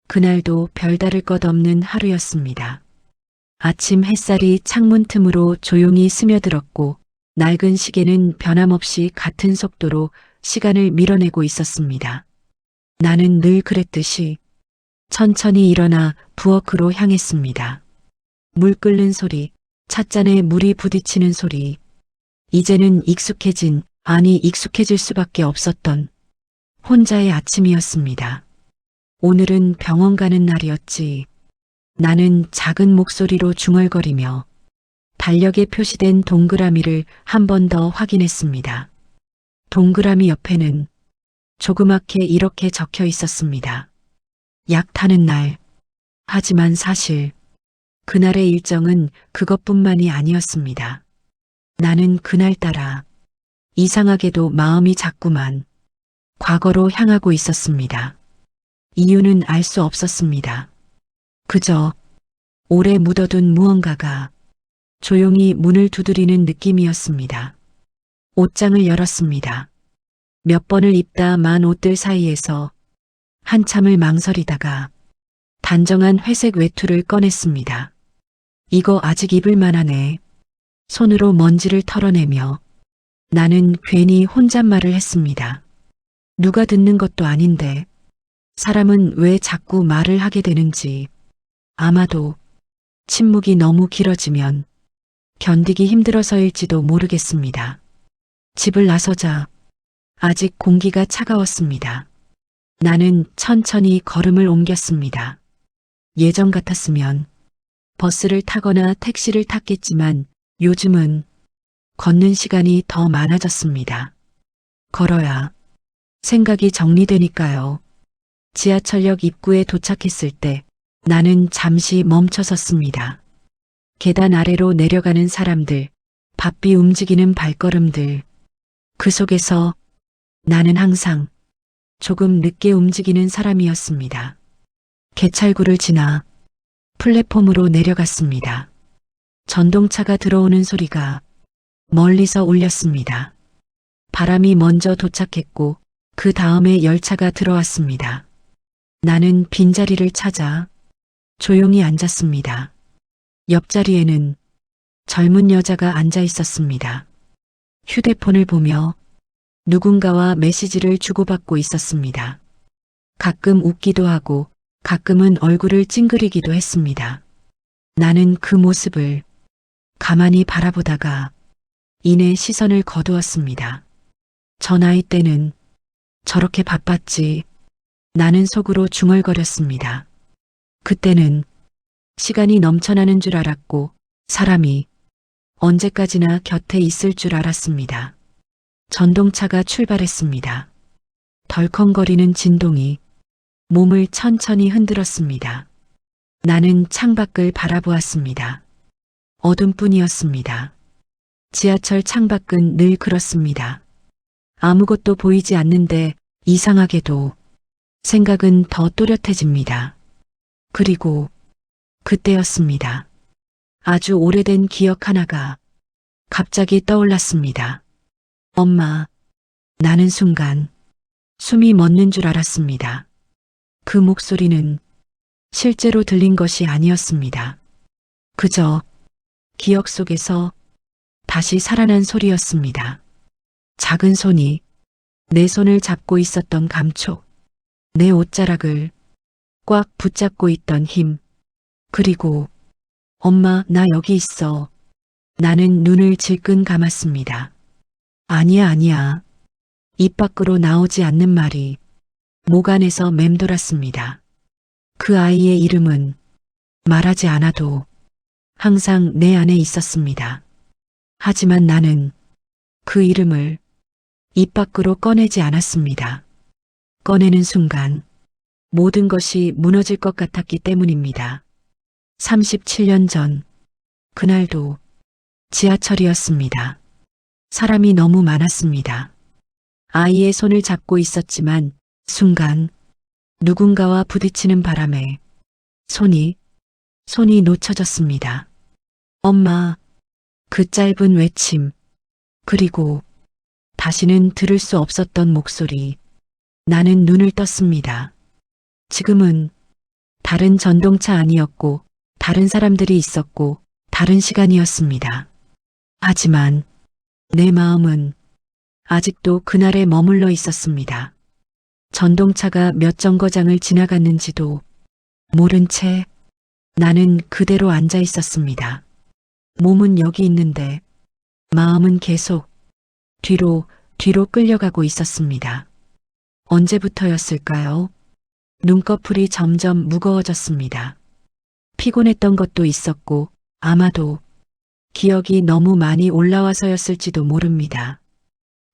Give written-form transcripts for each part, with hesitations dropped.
그날도 별다를 것 없는 하루였습니다. 아침 햇살이 창문 틈으로 조용히 스며들었고 낡은 시계는 변함없이 같은 속도로 시간을 밀어내고 있었습니다. 나는 늘 그랬듯이 천천히 일어나 부엌으로 향했습니다. 물 끓는 소리, 찻잔에 물이 부딪히는 소리. 이제는 익숙해질 수밖에 없었던 혼자의 아침이었습니다. 오늘은 병원 가는 날이었지. 나는 작은 목소리로 중얼거리며 달력에 표시된 동그라미를 한 번 더 확인했습니다. 동그라미 옆에는 조그맣게 이렇게 적혀 있었습니다. 약 타는 날. 하지만 사실 그날의 일정은 그것뿐만이 아니었습니다. 나는 그날따라 이상하게도 마음이 자꾸만 과거로 향하고 있었습니다. 이유는 알 수 없었습니다. 그저 오래 묻어둔 무언가가 조용히 문을 두드리는 느낌이었습니다. 옷장을 열었습니다. 몇 번을 입다 만 옷들 사이에서 한참을 망설이다가 단정한 회색 외투를 꺼냈습니다. 이거 아직 입을 만하네. 손으로 먼지를 털어내며 나는 괜히 혼잣말을 했습니다. 누가 듣는 것도 아닌데 사람은 왜 자꾸 말을 하게 되는지. 아마도 침묵이 너무 길어지면 견디기 힘들어서일지도 모르겠습니다. 집을 나서자 아직 공기가 차가웠습니다. 나는 천천히 걸음을 옮겼습니다. 예전 같았으면 버스를 타거나 택시를 탔겠지만 요즘은 걷는 시간이 더 많아졌습니다. 걸어야 생각이 정리되니까요. 지하철역 입구에 도착했을 때 나는 잠시 멈춰섰습니다. 계단 아래로 내려가는 사람들, 바삐 움직이는 발걸음들. 그 속에서 나는 항상 조금 늦게 움직이는 사람이었습니다. 개찰구를 지나 플랫폼으로 내려갔습니다. 전동차가 들어오는 소리가 멀리서 울렸습니다. 바람이 먼저 도착했고 그 다음에 열차가 들어왔습니다. 나는 빈자리를 찾아 조용히 앉았습니다. 옆자리에는 젊은 여자가 앉아 있었습니다. 휴대폰을 보며 누군가와 메시지를 주고받고 있었습니다. 가끔 웃기도 하고 가끔은 얼굴을 찡그리기도 했습니다. 나는 그 모습을 가만히 바라보다가 이내 시선을 거두었습니다. 저 나이 때는 저렇게 바빴지. 나는 속으로 중얼거렸습니다. 그때는 시간이 넘쳐나는 줄 알았고 사람이 언제까지나 곁에 있을 줄 알았습니다. 전동차가 출발했습니다. 덜컹거리는 진동이 몸을 천천히 흔들었습니다. 나는 창밖을 바라보았습니다. 어둠뿐이었습니다. 지하철 창밖은 늘 그렇습니다. 아무것도 보이지 않는데 이상하게도 생각은 더 또렷해집니다. 그리고 그때였습니다. 아주 오래된 기억 하나가 갑자기 떠올랐습니다. 엄마. 나는 순간 숨이 멎는 줄 알았습니다. 그 목소리는 실제로 들린 것이 아니었습니다. 그저 기억 속에서 다시 살아난 소리였습니다. 작은 손이 내 손을 잡고 있었던 감촉, 내 옷자락을 꽉 붙잡고 있던 힘, 그리고 엄마, 나 여기 있어. 나는 눈을 질끈 감았습니다. 아니야. 입 밖으로 나오지 않는 말이 목 안에서 맴돌았습니다. 그 아이의 이름은 말하지 않아도 항상 내 안에 있었습니다. 하지만 나는 그 이름을 입 밖으로 꺼내지 않았습니다. 꺼내는 순간 모든 것이 무너질 것 같았기 때문입니다. 37년 전, 그날도 지하철이었습니다. 사람이 너무 많았습니다. 아이의 손을 잡고 있었지만 순간 누군가와 부딪히는 바람에 손이 놓쳐졌습니다. 엄마. 그 짧은 외침, 그리고 다시는 들을 수 없었던 목소리. 나는 눈을 떴습니다. 지금은 다른 전동차 아니었고, 다른 사람들이 있었고, 다른 시간이었습니다. 하지만 내 마음은 아직도 그날에 머물러 있었습니다. 전동차가 몇 정거장을 지나갔는지도 모른 채 나는 그대로 앉아 있었습니다. 몸은 여기 있는데 마음은 계속 뒤로 끌려가고 있었습니다. 언제부터였을까요? 눈꺼풀이 점점 무거워졌습니다. 피곤했던 것도 있었고 아마도 기억이 너무 많이 올라와서였을지도 모릅니다.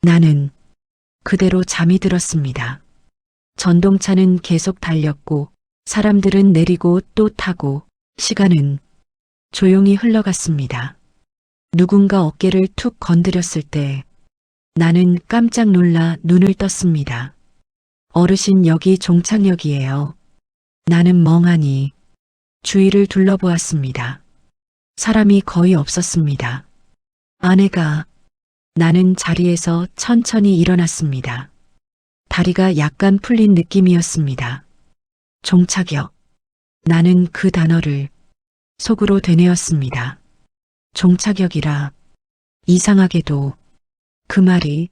나는 그대로 잠이 들었습니다. 전동차는 계속 달렸고 사람들은 내리고 또 타고 시간은 조용히 흘러갔습니다. 누군가 어깨를 툭 건드렸을 때 나는 깜짝 놀라 눈을 떴습니다. 어르신, 여기 종착역이에요. 나는 멍하니 주위를 둘러보았습니다. 사람이 거의 없었습니다. 아내가 나는 자리에서 천천히 일어났습니다. 다리가 약간 풀린 느낌이었습니다. 종착역. 나는 그 단어를 속으로 되뇌었습니다. 종착역이라. 이상하게도 그 말이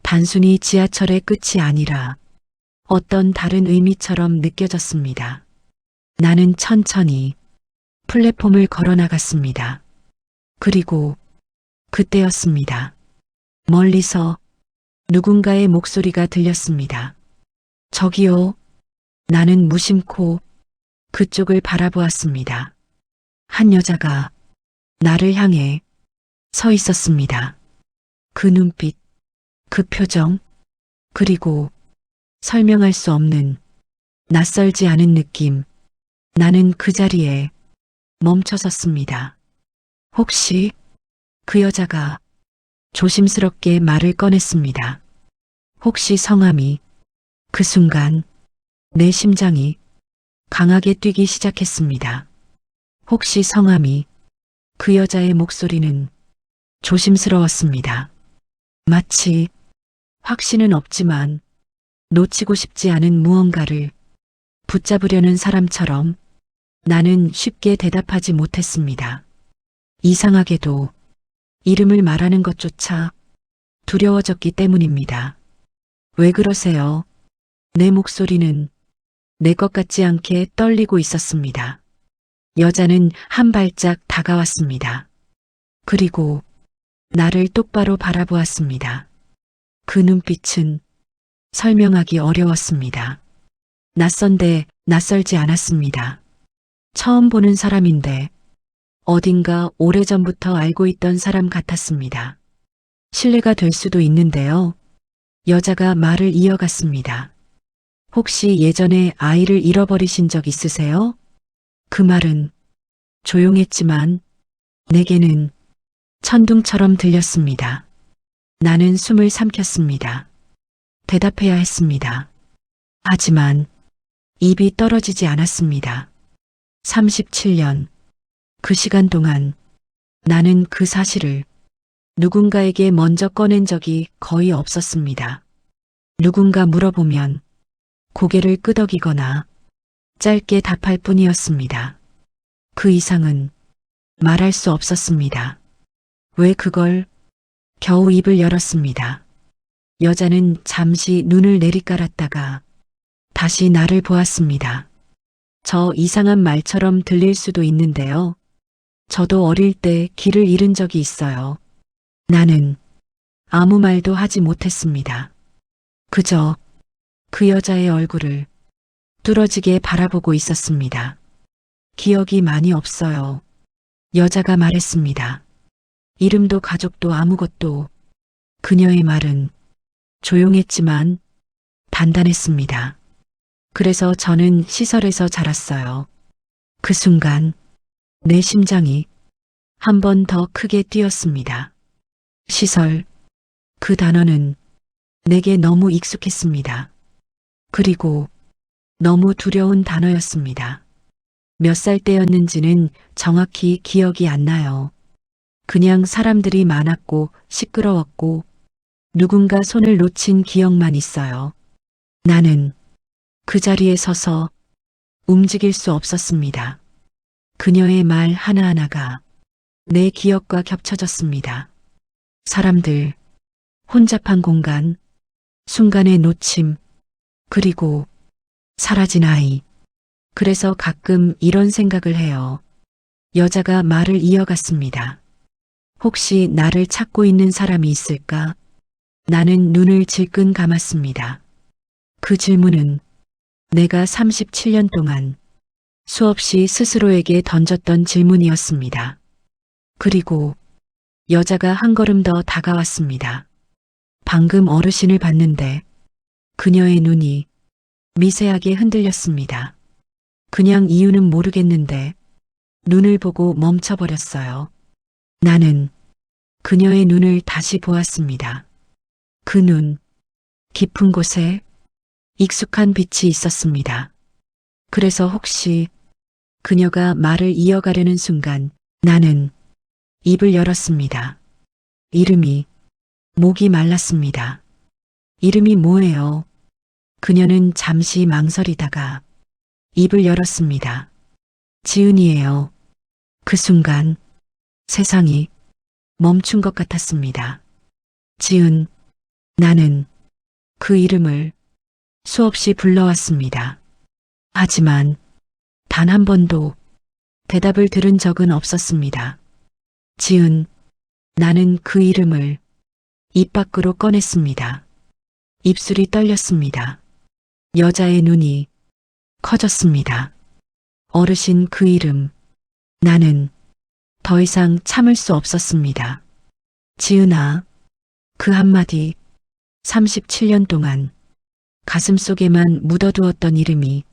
단순히 지하철의 끝이 아니라 어떤 다른 의미처럼 느껴졌습니다. 나는 천천히 플랫폼을 걸어 나갔습니다. 그리고 그때였습니다. 멀리서 누군가의 목소리가 들렸습니다. 저기요. 나는 무심코 그쪽을 바라보았습니다. 한 여자가 나를 향해 서 있었습니다. 그 눈빛, 그 표정, 그리고 설명할 수 없는 낯설지 않은 느낌. 나는 그 자리에 멈춰 섰습니다. 혹시 그 여자가 조심스럽게 말을 꺼냈습니다. 혹시 성함이. 그 순간 내 심장이 강하게 뛰기 시작했습니다. 혹시 성함이. 그 여자의 목소리는 조심스러웠습니다. 마치 확신은 없지만 놓치고 싶지 않은 무언가를 붙잡으려는 사람처럼. 나는 쉽게 대답하지 못했습니다. 이상하게도 이름을 말하는 것조차 두려워졌기 때문입니다. 왜 그러세요? 내 목소리는 내 것 같지 않게 떨리고 있었습니다. 여자는 한 발짝 다가왔습니다. 그리고 나를 똑바로 바라보았습니다. 그 눈빛은 설명하기 어려웠습니다. 낯선데 낯설지 않았습니다. 처음 보는 사람인데 어딘가 오래전부터 알고 있던 사람 같았습니다. 실례가 될 수도 있는데요. 여자가 말을 이어갔습니다. 혹시 예전에 아이를 잃어버리신 적 있으세요? 그 말은 조용했지만 내게는 천둥처럼 들렸습니다. 나는 숨을 삼켰습니다. 대답해야 했습니다. 하지만 입이 떨어지지 않았습니다. 37년. 그 시간 동안 나는 그 사실을 누군가에게 먼저 꺼낸 적이 거의 없었습니다. 누군가 물어보면 고개를 끄덕이거나 짧게 답할 뿐이었습니다. 그 이상은 말할 수 없었습니다. 왜 그걸? 겨우 입을 열었습니다. 여자는 잠시 눈을 내리깔았다가 다시 나를 보았습니다. 저 이상한 말처럼 들릴 수도 있는데요. 저도 어릴 때 길을 잃은 적이 있어요. 나는 아무 말도 하지 못했습니다. 그저 그 여자의 얼굴을 뚫어지게 바라보고 있었습니다. 기억이 많이 없어요. 여자가 말했습니다. 이름도 가족도 아무것도. 그녀의 말은 조용했지만 단단했습니다. 그래서 저는 시설에서 자랐어요. 그 순간 내 심장이 한 번 더 크게 뛰었습니다. 시설. 그 단어는 내게 너무 익숙했습니다. 그리고 너무 두려운 단어였습니다. 몇 살 때였는지는 정확히 기억이 안 나요. 그냥 사람들이 많았고 시끄러웠고 누군가 손을 놓친 기억만 있어요. 나는 그 자리에 서서 움직일 수 없었습니다. 그녀의 말 하나하나가 내 기억과 겹쳐졌습니다. 사람들, 혼잡한 공간, 순간의 놓침, 그리고 사라진 아이. 그래서 가끔 이런 생각을 해요. 여자가 말을 이어갔습니다. 혹시 나를 찾고 있는 사람이 있을까? 나는 눈을 질끈 감았습니다. 그 질문은 내가 37년 동안 수없이 스스로에게 던졌던 질문이었습니다. 그리고 여자가 한 걸음 더 다가왔습니다. 방금 어르신을 봤는데 그녀의 눈이 미세하게 흔들렸습니다. 그냥 이유는 모르겠는데 눈을 보고 멈춰버렸어요. 나는 그녀의 눈을 다시 보았습니다. 그 눈, 깊은 곳에 익숙한 빛이 있었습니다. 그래서 혹시 그녀가 말을 이어가려는 순간 나는 입을 열었습니다. 이름이, 목이 말랐습니다. 이름이 뭐예요? 그녀는 잠시 망설이다가 입을 열었습니다. 지은이에요. 그 순간 세상이 멈춘 것 같았습니다. 지은, 나는 그 이름을 수없이 불러왔습니다. 하지만 단 한 번도 대답을 들은 적은 없었습니다. 지은, 나는 그 이름을 입 밖으로 꺼냈습니다. 입술이 떨렸습니다. 여자의 눈이 커졌습니다. 어르신 그 이름, 나는 더 이상 참을 수 없었습니다. 지은아, 그 한마디 37년 동안 가슴 속에만 묻어두었던 이름이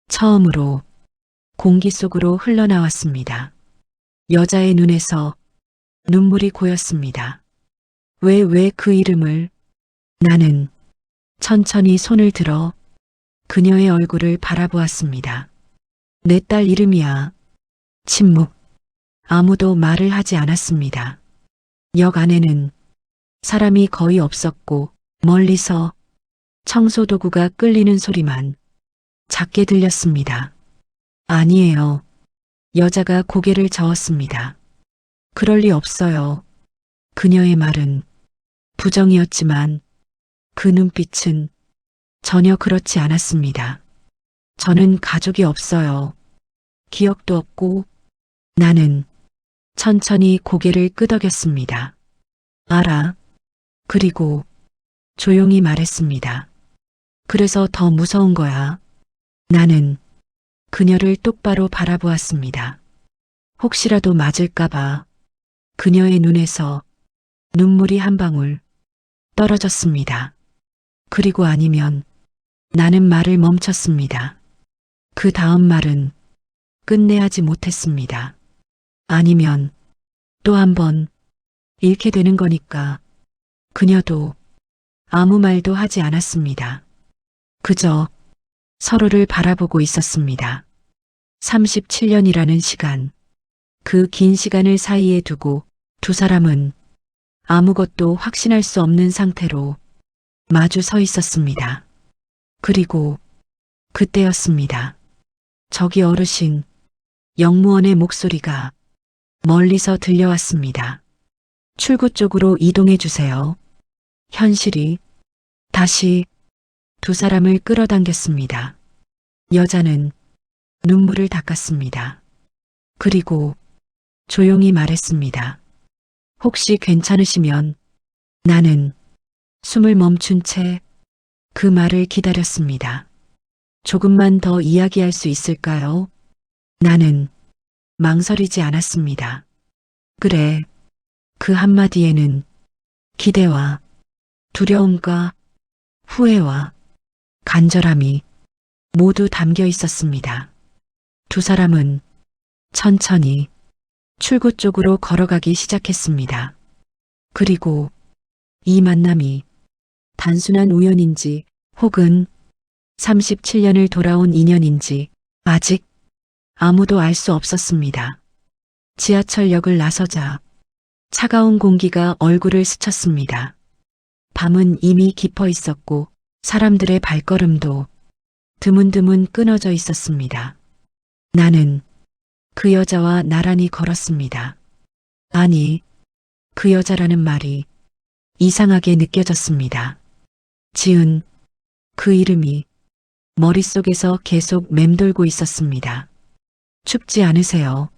처음으로 공기 속으로 흘러나왔습니다. 여자의 눈에서 눈물이 고였습니다. 왜 그 이름을? 나는 천천히 손을 들어 그녀의 얼굴을 바라보았습니다. 내 딸 이름이야. 침묵. 아무도 말을 하지 않았습니다. 역 안에는 사람이 거의 없었고 멀리서 청소도구가 끌리는 소리만 작게 들렸습니다. 아니에요. 여자가 고개를 저었습니다. 그럴 리 없어요. 그녀의 말은 부정이었지만 그 눈빛은 전혀 그렇지 않았습니다. 저는 가족이 없어요. 기억도 없고 나는 천천히 고개를 끄덕였습니다. 알아. 그리고 조용히 말했습니다. 그래서 더 무서운 거야. 나는 그녀를 똑바로 바라보았습니다. 혹시라도 맞을까봐 그녀의 눈에서 눈물이 한 방울 떨어졌습니다. 그리고 아니면 나는 말을 멈췄습니다. 그 다음 말은 끝내 하지 못했습니다. 아니면 또 한 번 잃게 되는 거니까. 그녀도 아무 말도 하지 않았습니다. 그저 서로를 바라보고 있었습니다. 37년이라는 시간, 그 긴 시간을 사이에 두고 두 사람은 아무것도 확신할 수 없는 상태로 마주 서 있었습니다. 그리고 그때였습니다. 저기 어르신, 영무원의 목소리가 멀리서 들려왔습니다. 출구 쪽으로 이동해 주세요. 현실이 다시 두 사람을 끌어당겼습니다. 여자는 눈물을 닦았습니다. 그리고 조용히 말했습니다. 혹시 괜찮으시면. 나는 숨을 멈춘 채 그 말을 기다렸습니다. 조금만 더 이야기할 수 있을까요? 나는 망설이지 않았습니다. 그래. 그 한마디에는 기대와 두려움과 후회와 간절함이 모두 담겨 있었습니다. 두 사람은 천천히 출구 쪽으로 걸어가기 시작했습니다. 그리고 이 만남이 단순한 우연인지 혹은 37년을 돌아온 인연인지 아직 아무도 알 수 없었습니다. 지하철역을 나서자 차가운 공기가 얼굴을 스쳤습니다. 밤은 이미 깊어 있었고 사람들의 발걸음도 드문드문 끊어져 있었습니다. 나는 그 여자와 나란히 걸었습니다. 아니, 그 여자라는 말이 이상하게 느껴졌습니다. 지은, 그 이름이 머릿속에서 계속 맴돌고 있었습니다. 춥지 않으세요?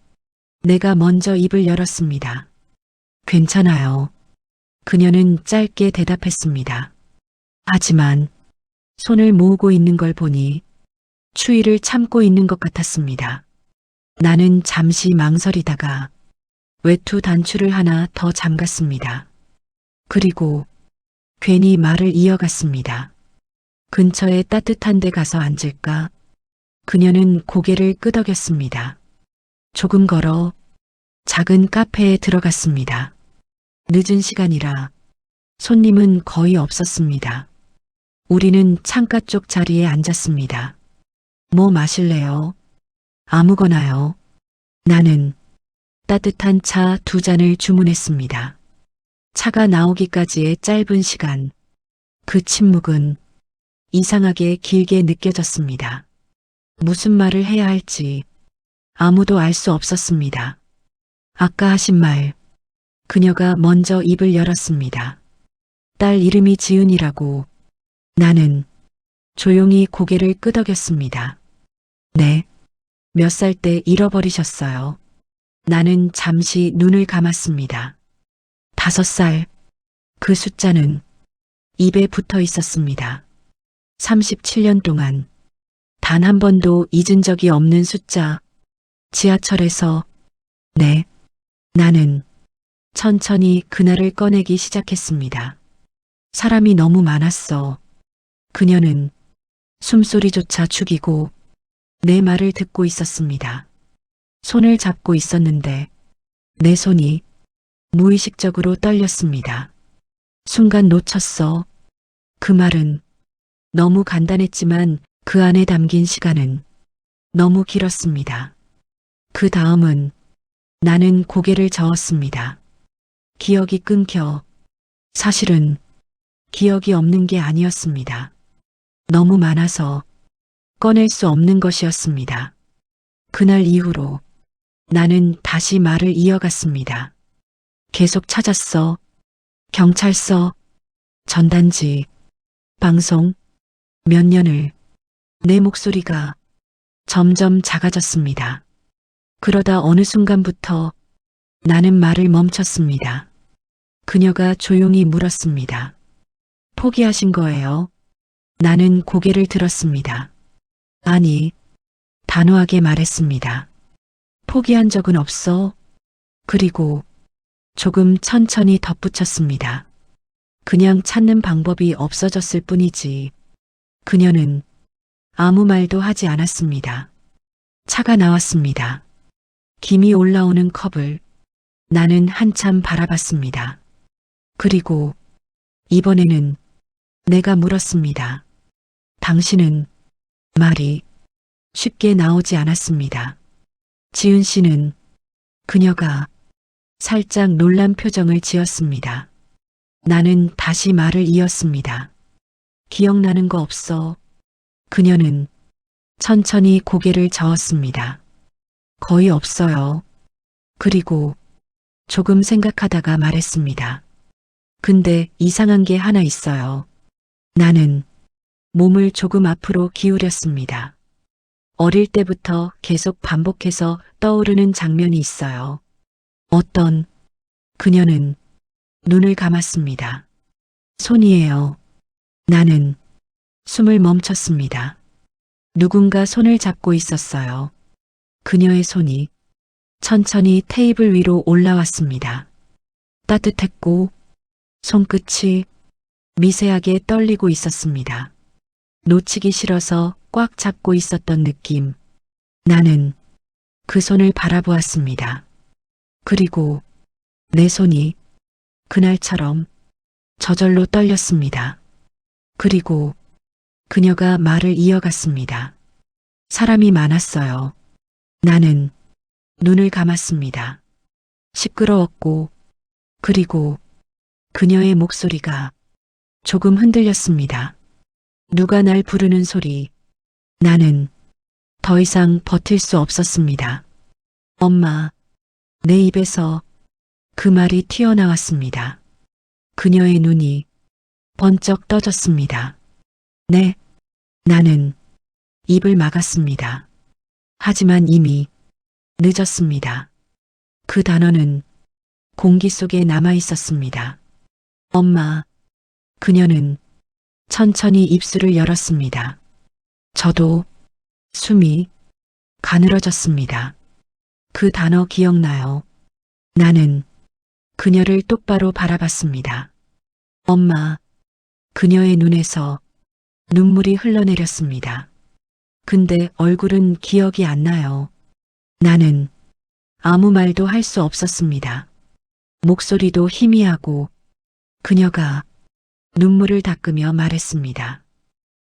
내가 먼저 입을 열었습니다. 괜찮아요. 그녀는 짧게 대답했습니다. 하지만 손을 모으고 있는 걸 보니 추위를 참고 있는 것 같았습니다. 나는 잠시 망설이다가 외투 단추를 하나 더 잠갔습니다. 그리고 괜히 말을 이어갔습니다. 근처에 따뜻한 데 가서 앉을까? 그녀는 고개를 끄덕였습니다. 조금 걸어 작은 카페에 들어갔습니다. 늦은 시간이라 손님은 거의 없었습니다. 우리는 창가 쪽 자리에 앉았습니다. 뭐 마실래요? 아무거나요. 나는 따뜻한 차 2잔을 주문했습니다. 차가 나오기까지의 짧은 시간, 그 침묵은 이상하게 길게 느껴졌습니다. 무슨 말을 해야 할지 아무도 알 수 없었습니다. 아까 하신 말, 그녀가 먼저 입을 열었습니다. 딸 이름이 지은이라고. 나는 조용히 고개를 끄덕였습니다. 네. 몇 살 때 잃어버리셨어요? 나는 잠시 눈을 감았습니다. 5살. 그 숫자는 입에 붙어 있었습니다. 37년 동안 단 한 번도 잊은 적이 없는 숫자. 지하철에서. 네. 나는 천천히 그날을 꺼내기 시작했습니다. 사람이 너무 많았어. 그녀는 숨소리조차 죽이고 내 말을 듣고 있었습니다. 손을 잡고 있었는데 내 손이 무의식적으로 떨렸습니다. 순간 놓쳤어. 그 말은 너무 간단했지만 그 안에 담긴 시간은 너무 길었습니다. 그 다음은 나는 고개를 저었습니다. 기억이 끊겨. 사실은 기억이 없는 게 아니었습니다. 너무 많아서 꺼낼 수 없는 것이었습니다. 그날 이후로 나는 다시 말을 이어갔습니다. 계속 찾았어. 경찰서, 전단지, 방송, 몇 년을. 내 목소리가 점점 작아졌습니다. 그러다 어느 순간부터 나는 말을 멈췄습니다. 그녀가 조용히 물었습니다. 포기하신 거예요? 나는 고개를 들었습니다. 아니, 단호하게 말했습니다. 포기한 적은 없어. 그리고 조금 천천히 덧붙였습니다. 그냥 찾는 방법이 없어졌을 뿐이지. 그녀는 아무 말도 하지 않았습니다. 차가 나왔습니다. 김이 올라오는 컵을 나는 한참 바라봤습니다. 그리고 이번에는 내가 물었습니다. 당신은? 말이 쉽게 나오지 않았습니다. 지은 씨는? 그녀가 살짝 놀란 표정을 지었습니다. 나는 다시 말을 이었습니다. 기억나는 거 없어. 그녀는 천천히 고개를 저었습니다. 거의 없어요. 그리고 조금 생각하다가 말했습니다. 근데 이상한 게 하나 있어요. 나는 몸을 조금 앞으로 기울였습니다. 어릴 때부터 계속 반복해서 떠오르는 장면이 있어요. 어떤? 그녀는 눈을 감았습니다. 손이에요. 나는 숨을 멈췄습니다. 누군가 손을 잡고 있었어요. 그녀의 손이 천천히 테이블 위로 올라왔습니다. 따뜻했고 손끝이 미세하게 떨리고 있었습니다. 놓치기 싫어서 꽉 잡고 있었던 느낌. 나는 그 손을 바라보았습니다. 그리고 내 손이 그날처럼 저절로 떨렸습니다. 그리고 그녀가 말을 이어갔습니다. 사람이 많았어요. 나는 눈을 감았습니다. 시끄러웠고, 그리고 그녀의 목소리가 조금 흔들렸습니다. 누가 날 부르는 소리. 나는 더 이상 버틸 수 없었습니다. 엄마, 내 입에서 그 말이 튀어나왔습니다. 그녀의 눈이 번쩍 떠졌습니다. 네, 나는 입을 막았습니다. 하지만 이미 늦었습니다. 그 단어는 공기 속에 남아 있었습니다. 엄마, 그녀는 천천히 입술을 열었습니다. 저도 숨이 가늘어졌습니다. 그 단어 기억나요? 나는 그녀를 똑바로 바라봤습니다. 엄마, 그녀의 눈에서 눈물이 흘러내렸습니다. 근데 얼굴은 기억이 안 나요. 나는 아무 말도 할 수 없었습니다. 목소리도 희미하고 그녀가 눈물을 닦으며 말했습니다.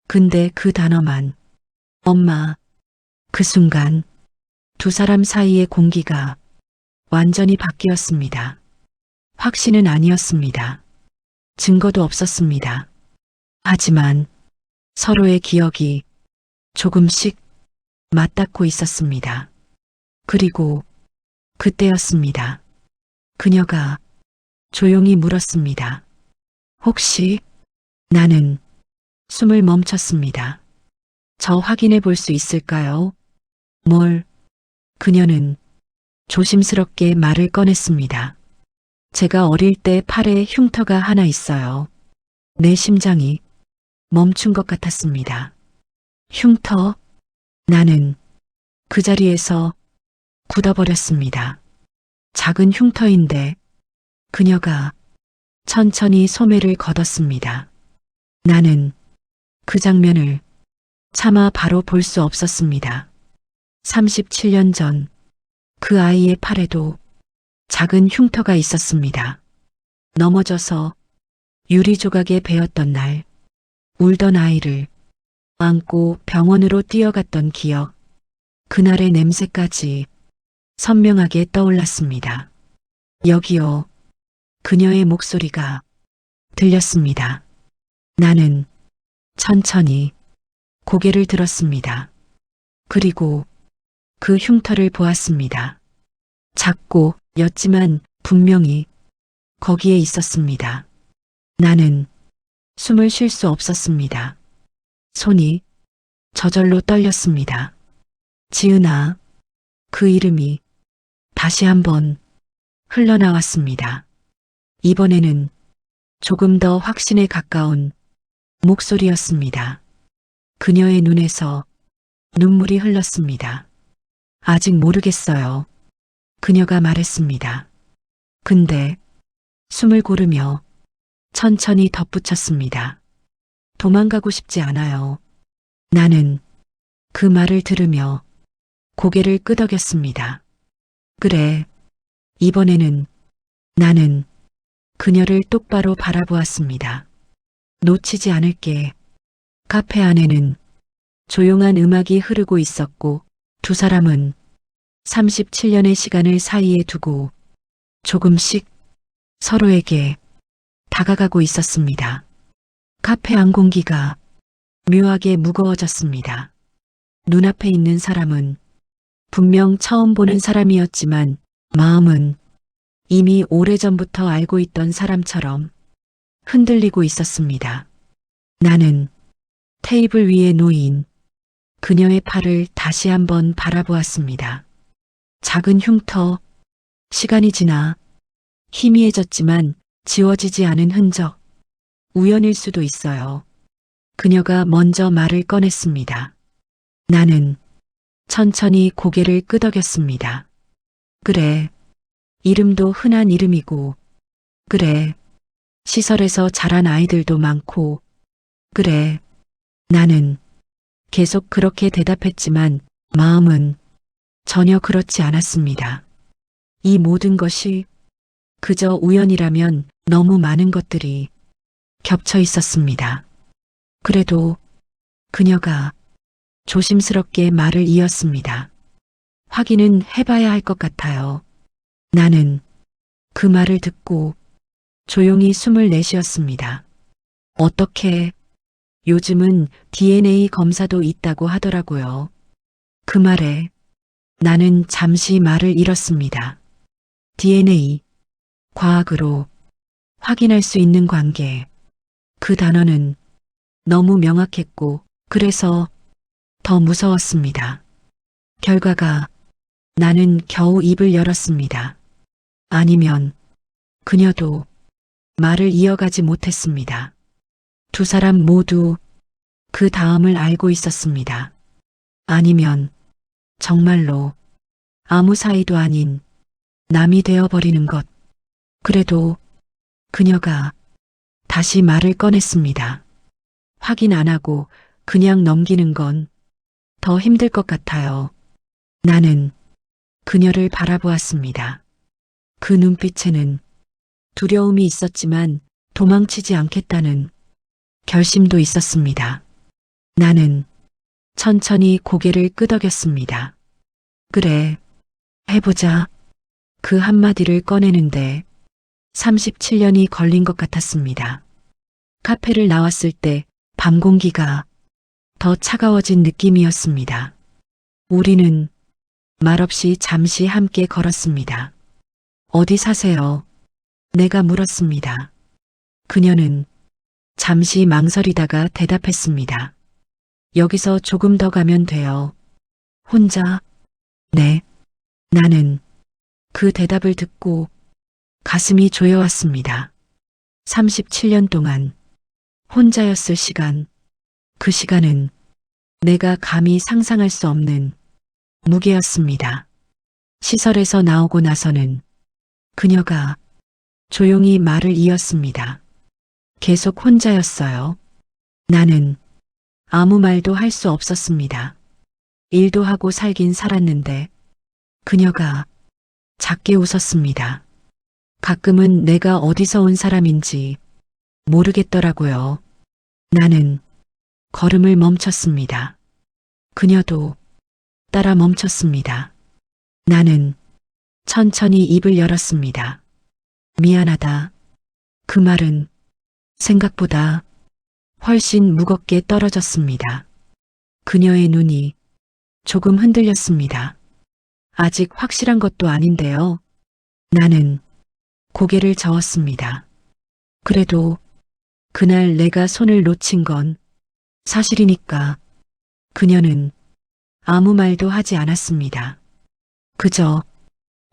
근데 그 단어만, 엄마, 그 순간 두 사람 사이의 공기가 완전히 바뀌었습니다. 확신은 아니었습니다. 증거도 없었습니다. 하지만 서로의 기억이 조금씩 맞닿고 있었습니다. 그리고 그때였습니다. 그녀가 조용히 물었습니다. 혹시 나는 숨을 멈췄습니다. 저 확인해 볼 수 있을까요? 뭘? 그녀는 조심스럽게 말을 꺼냈습니다. 제가 어릴 때 팔에 흉터가 하나 있어요. 내 심장이 멈춘 것 같았습니다. 흉터? 나는 그 자리에서 굳어버렸습니다. 작은 흉터인데 그녀가 천천히 소매를 걷었습니다. 나는 그 장면을 차마 바로 볼 수 없었습니다. 37년 전 그 아이의 팔에도 작은 흉터가 있었습니다. 넘어져서 유리 조각에 베었던 날, 울던 아이를 안고 병원으로 뛰어갔던 기억, 그날의 냄새까지 선명하게 떠올랐습니다. 여기요. 그녀의 목소리가 들렸습니다. 나는 천천히 고개를 들었습니다. 그리고 그 흉터를 보았습니다. 작고 옅지만 분명히 거기에 있었습니다. 나는 숨을 쉴 수 없었습니다. 손이 저절로 떨렸습니다. 지은아, 그 이름이 다시 한번 흘러나왔습니다. 이번에는 조금 더 확신에 가까운 목소리였습니다. 그녀의 눈에서 눈물이 흘렀습니다. 아직 모르겠어요. 그녀가 말했습니다. 근데 숨을 고르며 천천히 덧붙였습니다. 도망가고 싶지 않아요. 나는 그 말을 들으며 고개를 끄덕였습니다. 그래, 이번에는 나는 그녀를 똑바로 바라보았습니다. 놓치지 않을게. 카페 안에는 조용한 음악이 흐르고 있었고 두 사람은 37년의 시간을 사이에 두고 조금씩 서로에게 다가가고 있었습니다. 카페 안 공기가 묘하게 무거워졌습니다. 눈앞에 있는 사람은 분명 처음 보는 사람이었지만 마음은 이미 오래전부터 알고 있던 사람처럼 흔들리고 있었습니다. 나는 테이블 위에 놓인 그녀의 팔을 다시 한번 바라보았습니다. 작은 흉터, 시간이 지나 희미해졌지만 지워지지 않은 흔적, 우연일 수도 있어요. 그녀가 먼저 말을 꺼냈습니다. 나는 천천히 고개를 끄덕였습니다. 그래, 이름도 흔한 이름이고, 그래, 시설에서 자란 아이들도 많고, 그래, 나는 계속 그렇게 대답했지만 마음은 전혀 그렇지 않았습니다. 이 모든 것이 그저 우연이라면 너무 많은 것들이 겹쳐 있었습니다. 그래도 그녀가 조심스럽게 말을 이었습니다. 확인은 해봐야 할 것 같아요. 나는 그 말을 듣고 조용히 숨을 내쉬었습니다. 어떻게 요즘은 DNA 검사도 있다고 하더라고요. 그 말에 나는 잠시 말을 잃었습니다. DNA, 과학으로 확인할 수 있는 관계. 그 단어는 너무 명확했고, 그래서 더 무서웠습니다. 결과가 나는 겨우 입을 열었습니다. 아니면 그녀도 말을 이어가지 못했습니다. 두 사람 모두 그 다음을 알고 있었습니다. 아니면 정말로 아무 사이도 아닌 남이 되어버리는 것. 그래도 그녀가 다시 말을 꺼냈습니다. 확인 안 하고 그냥 넘기는 건 더 힘들 것 같아요. 나는 그녀를 바라보았습니다. 그 눈빛에는 두려움이 있었지만 도망치지 않겠다는 결심도 있었습니다. 나는 천천히 고개를 끄덕였습니다. 그래, 해보자. 그 한마디를 꺼내는데 37년이 걸린 것 같았습니다. 카페를 나왔을 때 밤 공기가 더 차가워진 느낌이었습니다. 우리는 말없이 잠시 함께 걸었습니다. 어디 사세요? 내가 물었습니다. 그녀는 잠시 망설이다가 대답했습니다. 여기서 조금 더 가면 돼요. 혼자? 네. 나는 그 대답을 듣고 가슴이 조여왔습니다. 37년 동안 혼자였을 시간, 그 시간은 내가 감히 상상할 수 없는 무게였습니다. 시설에서 나오고 나서는 그녀가 조용히 말을 이었습니다. 계속 혼자였어요. 나는 아무 말도 할 수 없었습니다. 일도 하고 살긴 살았는데 그녀가 작게 웃었습니다. 가끔은 내가 어디서 온 사람인지 모르겠더라고요. 나는 걸음을 멈췄습니다. 그녀도 따라 멈췄습니다. 나는 천천히 입을 열었습니다. 미안하다. 그 말은 생각보다 훨씬 무겁게 떨어졌습니다. 그녀의 눈이 조금 흔들렸습니다. 아직 확실한 것도 아닌데요. 나는 고개를 저었습니다. 그래도 그날 내가 손을 놓친 건 사실이니까. 그녀는 아무 말도 하지 않았습니다. 그저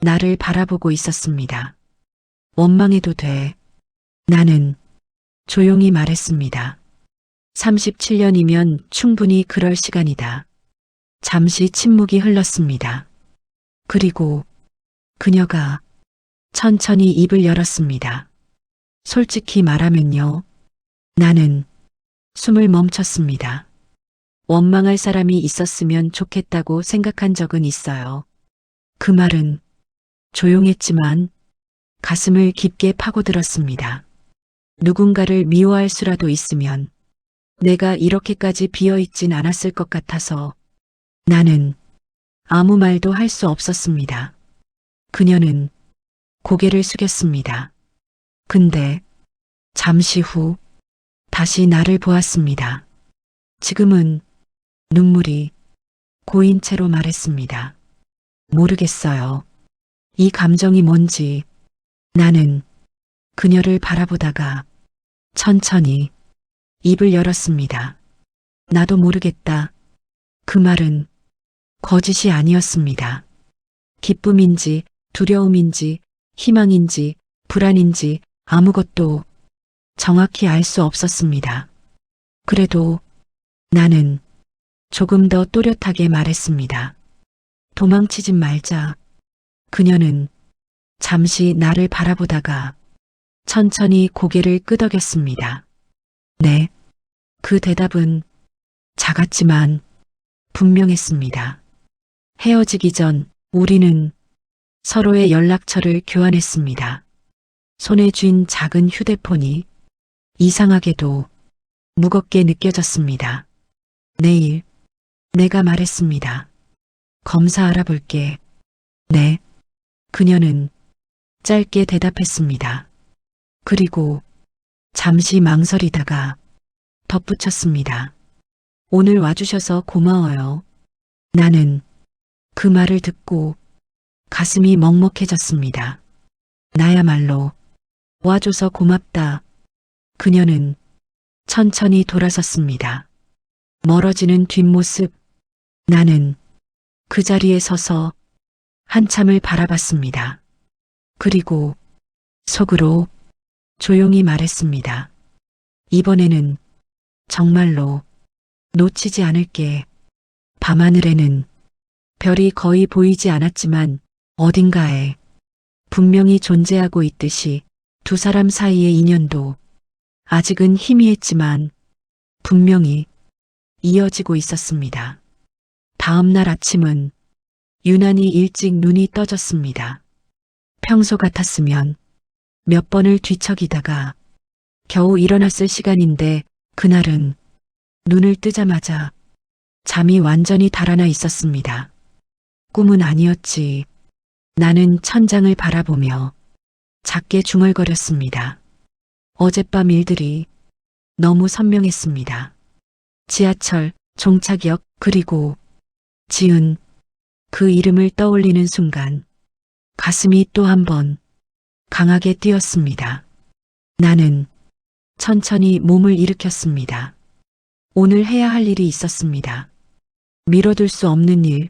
나를 바라보고 있었습니다. 원망해도 돼. 나는 조용히 말했습니다. 37년이면 충분히 그럴 시간이다. 잠시 침묵이 흘렀습니다. 그리고 그녀가 천천히 입을 열었습니다. 솔직히 말하면요. 나는 숨을 멈췄습니다. 원망할 사람이 있었으면 좋겠다고 생각한 적은 있어요. 그 말은 조용했지만 가슴을 깊게 파고들었습니다. 누군가를 미워할 수라도 있으면 내가 이렇게까지 비어있진 않았을 것 같아서 나는 아무 말도 할 수 없었습니다. 그녀는 고개를 숙였습니다. 근데 잠시 후 다시 나를 보았습니다. 지금은 눈물이 고인 채로 말했습니다. 모르겠어요. 이 감정이 뭔지. 나는 그녀를 바라보다가 천천히 입을 열었습니다. 나도 모르겠다. 그 말은 거짓이 아니었습니다. 기쁨인지 두려움인지 희망인지 불안인지 아무것도 정확히 알 수 없었습니다. 그래도 나는 조금 더 또렷하게 말했습니다. 도망치진 말자. 그녀는 잠시 나를 바라보다가 천천히 고개를 끄덕였습니다. 네. 그 대답은 작았지만 분명했습니다. 헤어지기 전 우리는 서로의 연락처를 교환했습니다. 손에 쥔 작은 휴대폰이 이상하게도 무겁게 느껴졌습니다. 내일, 내가 말했습니다. 검사 알아볼게. 네. 그녀는 짧게 대답했습니다. 그리고 잠시 망설이다가 덧붙였습니다. 오늘 와주셔서 고마워요. 나는 그 말을 듣고 가슴이 먹먹해졌습니다. 나야말로 와줘서 고맙다. 그녀는 천천히 돌아섰습니다. 멀어지는 뒷모습, 나는 그 자리에 서서 한참을 바라봤습니다. 그리고 속으로 조용히 말했습니다. 이번에는 정말로 놓치지 않을게. 밤하늘에는 별이 거의 보이지 않았지만 어딘가에 분명히 존재하고 있듯이 두 사람 사이의 인연도 아직은 희미했지만 분명히 이어지고 있었습니다. 다음 날 아침은 유난히 일찍 눈이 떠졌습니다. 평소 같았으면 몇 번을 뒤척이다가 겨우 일어났을 시간인데 그날은 눈을 뜨자마자 잠이 완전히 달아나 있었습니다. 꿈은 아니었지. 나는 천장을 바라보며 작게 중얼거렸습니다. 어젯밤 일들이 너무 선명했습니다. 지하철, 종착역, 그리고 지은 그 이름을 떠올리는 순간 가슴이 또 한 번 강하게 뛰었습니다. 나는 천천히 몸을 일으켰습니다. 오늘 해야 할 일이 있었습니다. 미뤄둘 수 없는 일,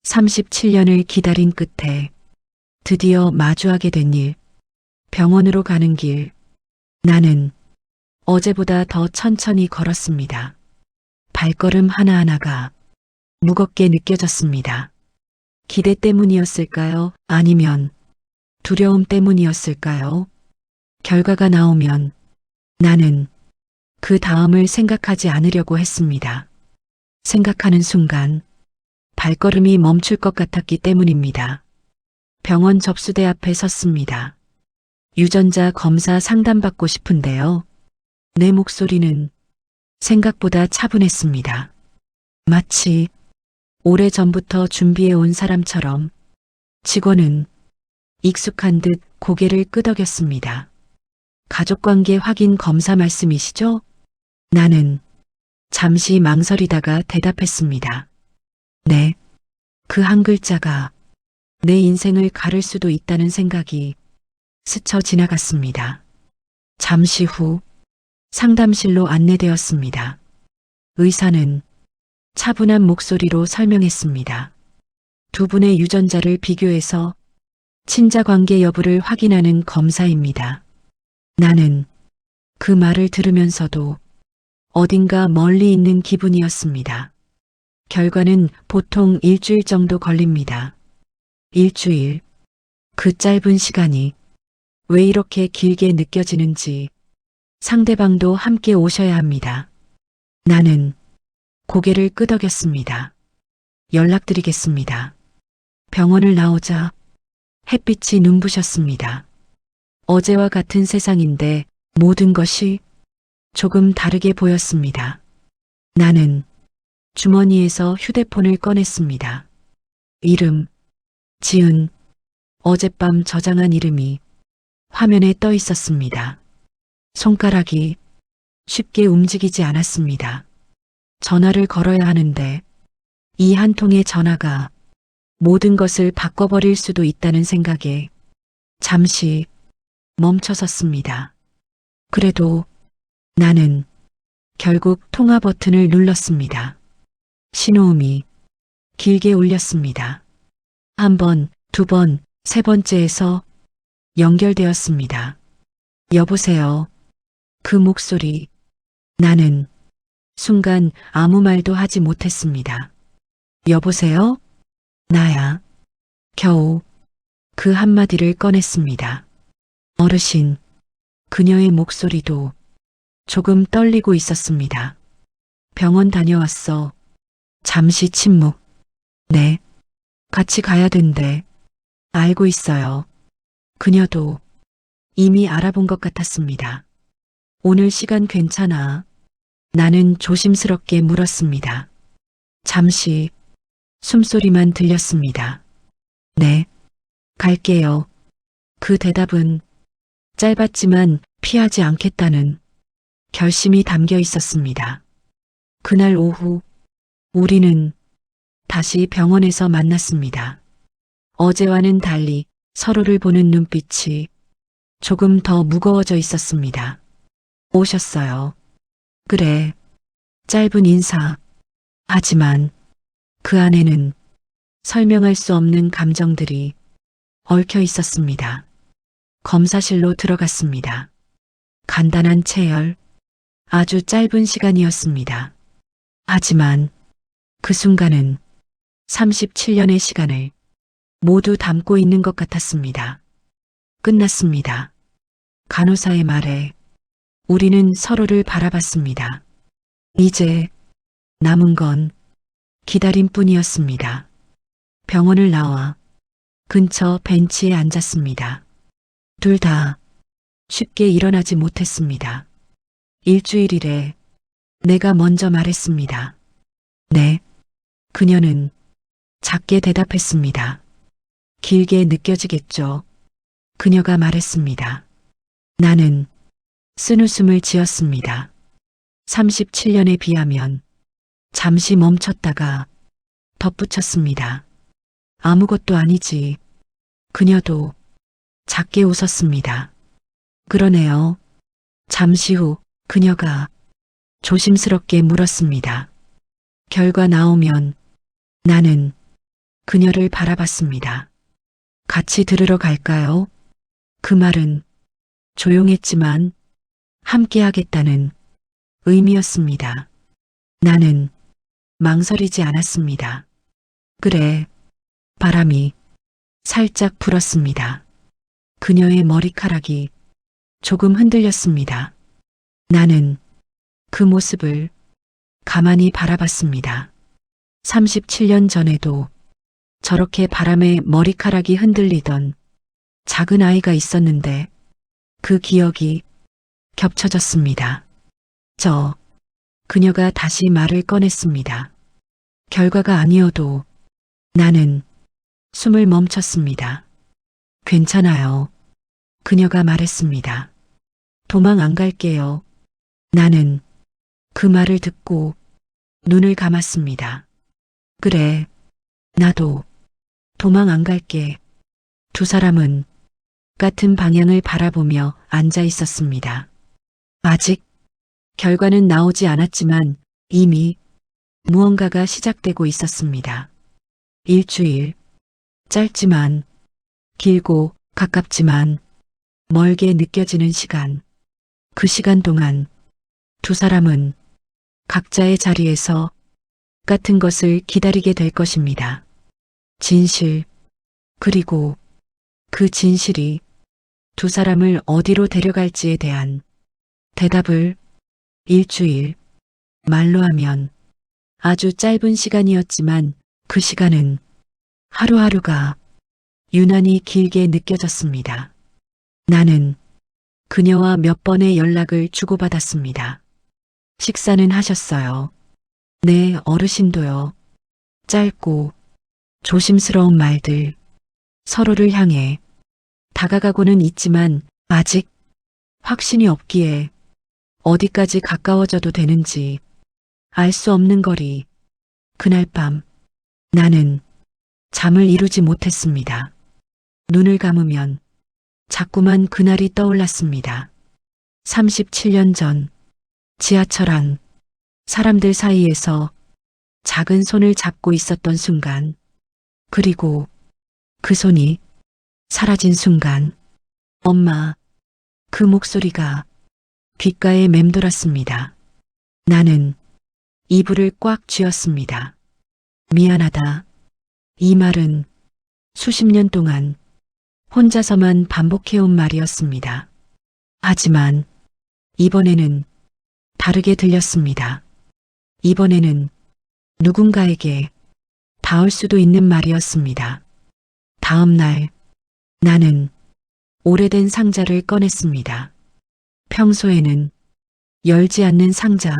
37년을 기다린 끝에 드디어 마주하게 된 일, 병원으로 가는 길. 나는 어제보다 더 천천히 걸었습니다. 발걸음 하나하나가 무겁게 느껴졌습니다. 기대 때문이었을까요? 아니면 두려움 때문이었을까요? 결과가 나오면 나는 그 다음을 생각하지 않으려고 했습니다. 생각하는 순간 발걸음이 멈출 것 같았기 때문입니다. 병원 접수대 앞에 섰습니다. 유전자 검사 상담받고 싶은데요. 내 목소리는 생각보다 차분했습니다. 마치 오래전부터 준비해온 사람처럼 직원은 익숙한 듯 고개를 끄덕였습니다. 가족관계 확인 검사 말씀이시죠? 나는 잠시 망설이다가 대답했습니다. 네. 그 한 글자가 내 인생을 가를 수도 있다는 생각이 스쳐 지나갔습니다. 잠시 후 상담실로 안내되었습니다. 의사는 차분한 목소리로 설명했습니다. 두 분의 유전자를 비교해서 친자 관계 여부를 확인하는 검사입니다. 나는 그 말을 들으면서도 어딘가 멀리 있는 기분이었습니다. 결과는 보통 일주일 정도 걸립니다. 일주일. 그 짧은 시간이 왜 이렇게 길게 느껴지는지 상대방도 함께 오셔야 합니다. 나는 고개를 끄덕였습니다. 연락드리겠습니다. 병원을 나오자 햇빛이 눈부셨습니다. 어제와 같은 세상인데 모든 것이 조금 다르게 보였습니다. 나는 주머니에서 휴대폰을 꺼냈습니다. 이름, 지은, 어젯밤 저장한 이름이 화면에 떠 있었습니다. 손가락이 쉽게 움직이지 않았습니다. 전화를 걸어야 하는데 이 한 통의 전화가 모든 것을 바꿔버릴 수도 있다는 생각에 잠시 멈춰섰습니다. 그래도 나는 결국 통화 버튼을 눌렀습니다. 신호음이 길게 울렸습니다. 한 번, 두 번, 세 번째에서 연결되었습니다. 여보세요. 그 목소리. 나는 순간 아무 말도 하지 못했습니다. 여보세요? 나야. 겨우 그 한마디를 꺼냈습니다. 어르신. 그녀의 목소리도 조금 떨리고 있었습니다. 병원 다녀왔어. 잠시 침묵. 네. 같이 가야 된대. 알고 있어요. 그녀도 이미 알아본 것 같았습니다. 오늘 시간 괜찮아? 나는 조심스럽게 물었습니다. 잠시 숨소리만 들렸습니다. 네. 갈게요. 그 대답은 짧았지만 피하지 않겠다는 결심이 담겨 있었습니다. 그날 오후 우리는 다시 병원에서 만났습니다. 어제와는 달리 서로를 보는 눈빛이 조금 더 무거워져 있었습니다. 오셨어요. 그래. 짧은 인사. 하지만 그 안에는 설명할 수 없는 감정들이 얽혀 있었습니다. 검사실로 들어갔습니다. 간단한 체열. 아주 짧은 시간이었습니다. 하지만 그 순간은 37년의 시간을 모두 담고 있는 것 같았습니다. 끝났습니다. 간호사의 말에 우리는 서로를 바라봤습니다. 이제 남은 건 기다림뿐이었습니다. 병원을 나와 근처 벤치에 앉았습니다. 둘 다 쉽게 일어나지 못했습니다. 일주일이래. 내가 먼저 말했습니다. 네. 그녀는 작게 대답했습니다. 길게 느껴지겠죠. 그녀가 말했습니다. 나는 쓴웃음을 지었습니다. 37년에 비하면 잠시 멈췄다가 덧붙였습니다. 아무것도 아니지. 그녀도 작게 웃었습니다. 그러네요. 잠시 후 그녀가 조심스럽게 물었습니다. 결과 나오면 나는 그녀를 바라봤습니다. 같이 들으러 갈까요? 그 말은 조용했지만 함께 하겠다는 의미였습니다. 나는 망설이지 않았습니다. 그래. 바람이 살짝 불었습니다. 그녀의 머리카락이 조금 흔들렸습니다. 나는 그 모습을 가만히 바라봤습니다. 37년 전에도 저렇게 바람에 머리카락이 흔들리던 작은 아이가 있었는데 그 기억이 겹쳐졌습니다. 그녀가 다시 말을 꺼냈습니다. 결과가 아니어도 나는 숨을 멈췄습니다. 괜찮아요. 그녀가 말했습니다. 도망 안 갈게요. 나는 그 말을 듣고 눈을 감았습니다. 그래, 나도 도망 안 갈게. 두 사람은 같은 방향을 바라보며 앉아 있었습니다. 아직 결과는 나오지 않았지만 이미 무언가가 시작되고 있었습니다. 일주일, 짧지만 길고 가깝지만 멀게 느껴지는 시간. 그 시간 동안 두 사람은 각자의 자리에서 같은 것을 기다리게 될 것입니다. 진실, 그리고 그 진실이 두 사람을 어디로 데려갈지에 대한 대답을 일주일, 말로 하면 아주 짧은 시간이었지만 그 시간은 하루하루가 유난히 길게 느껴졌습니다. 나는 그녀와 몇 번의 연락을 주고받았습니다. 식사는 하셨어요? 네, 어르신도요. 짧고 조심스러운 말들, 서로를 향해 다가가고는 있지만 아직 확신이 없기에 어디까지 가까워져도 되는지 알 수 없는 거리. 그날 밤 나는 잠을 이루지 못했습니다. 눈을 감으면 자꾸만 그날이 떠올랐습니다. 37년 전 지하철 안 사람들 사이에서 작은 손을 잡고 있었던 순간, 그리고 그 손이 사라진 순간, 엄마, 그 목소리가 귓가에 맴돌았습니다. 나는 이불을 꽉 쥐었습니다. 미안하다. 이 말은 수십 년 동안 혼자서만 반복해온 말이었습니다. 하지만 이번에는 다르게 들렸습니다. 이번에는 누군가에게 닿을 수도 있는 말이었습니다. 다음 날 나는 오래된 상자를 꺼냈습니다. 평소에는 열지 않는 상자,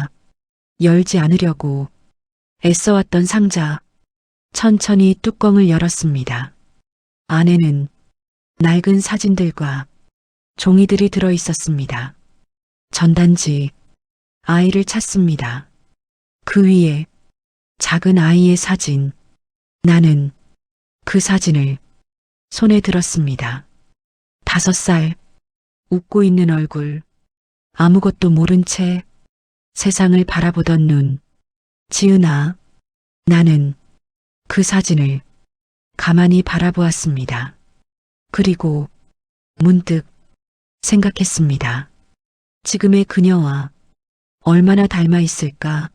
열지 않으려고 애써왔던 상자, 천천히 뚜껑을 열었습니다. 안에는 낡은 사진들과 종이들이 들어 있었습니다. 전단지, 아이를 찾습니다. 그 위에 작은 아이의 사진. 나는 그 사진을 손에 들었습니다. 5살, 웃고 있는 얼굴, 아무것도 모른 채 세상을 바라보던 눈. 지은아, 나는 그 사진을 가만히 바라보았습니다. 그리고 문득 생각했습니다. 지금의 그녀와 얼마나 닮아 있을까?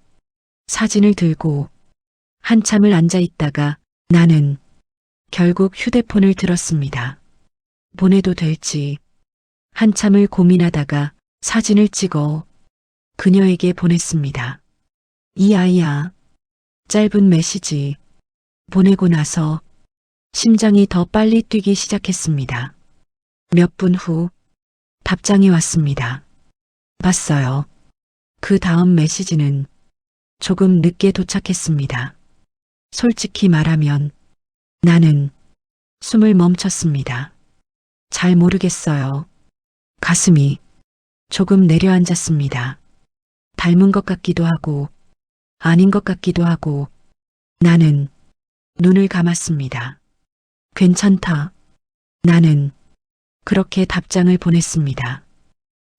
사진을 들고 한참을 앉아 있다가 나는 결국 휴대폰을 들었습니다. 보내도 될지 한참을 고민하다가 사진을 찍어 그녀에게 보냈습니다. 이 아이야. 짧은 메시지 보내고 나서 심장이 더 빨리 뛰기 시작했습니다. 몇 분 후 답장이 왔습니다. 봤어요. 그 다음 메시지는 조금 늦게 도착했습니다. 솔직히 말하면 나는 숨을 멈췄습니다. 잘 모르겠어요. 가슴이 조금 내려앉았습니다. 닮은 것 같기도 하고 아닌 것 같기도 하고 나는 눈을 감았습니다. 괜찮다. 나는 그렇게 답장을 보냈습니다.